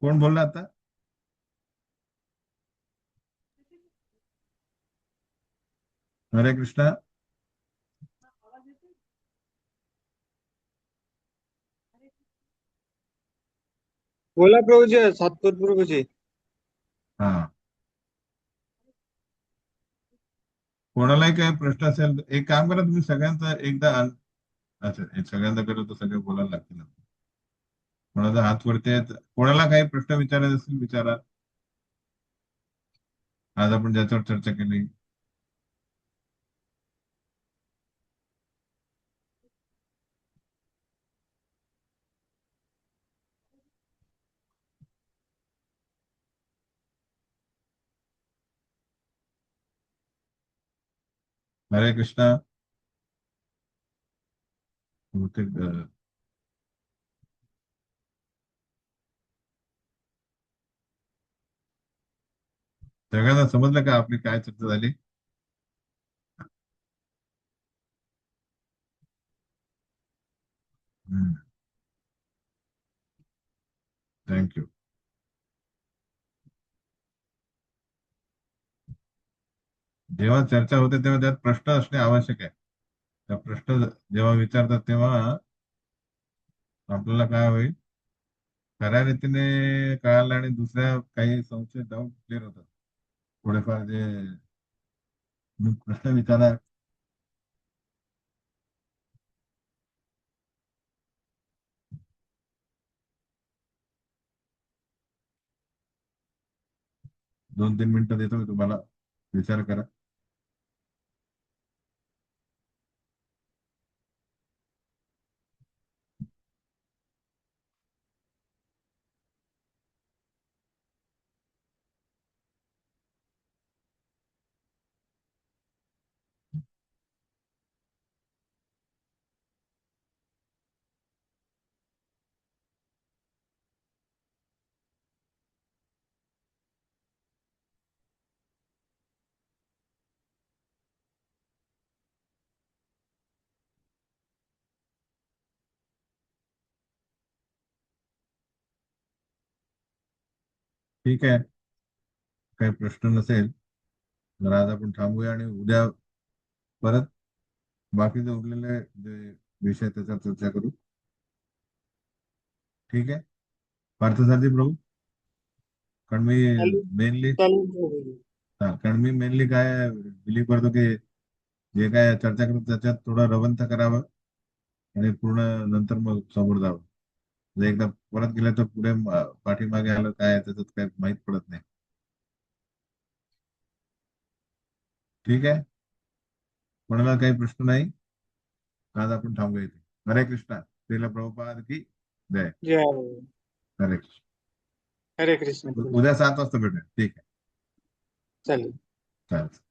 कोण बोलला आता? हरे कृष्णा. बोला प्रभु जी, सातपुर प्रभु जी। हा, कोणालाही काही प्रश्न असेल तर एक काम करा, तुम्ही सगळ्यांचा एकदा अच्छा, हे सगळ्यांदा करत तर सगळे बोलायला लागतील. कोणाचा हात वरती आहे कोणाला काही प्रश्न विचारायचे असतील विचारा. आज आपण ज्याच्यावर चर्चा केली. हरे कृष्णा. बहुतेक सगळ्यांना समजलं का आपली काय चर्चा झाली? थँक्यू. जेव्हा चर्चा होते तेव्हा त्यात प्रश्न असणे आवश्यक आहे. त्या प्रश्न जेव्हा विचारतात तेव्हा आपल्याला काय होईल, खऱ्या रीतीने कळालं आणि दुसऱ्या काही संशय डाऊट क्लिअर होतात. थोडेफार जे प्रश्न विचारणार. 2-3 मिनिटं देतो मी तुम्हाला, विचार करा. ठीक आहे. काही प्रश्न नसेल तर आज आपण थांबूया आणि उद्या परत बाकीचे उरलेले जे विषय त्याच्यावर चर्चा करू. ठीक आहे. पार्थसारथी प्रभू. कारण मी चालेल मेनली चालेल प्रभूजी. कारण मी मेनली काय बिलीव्ह करतो की जे काय चर्चा करतो त्याच्यात थोडं रवंथ करावं आणि पूर्ण नंतर मग समोर जावं. म्हणजे एकदा परत गेलं तर पुढे पाठीमागे आलं काय त्याच्यात काय माहित पडत नाही. ठीक आहे. कोणाला काही प्रश्न नाही. आज आपण थांबूया इथे. हरे कृष्णा. श्रील प्रभुपाद की जय. जय हरी. हरे कृष्ण. हरे कृष्ण प्रभू. उद्या 7 वाजता भेटूया. ठीक आहे. चालेल. चालेल.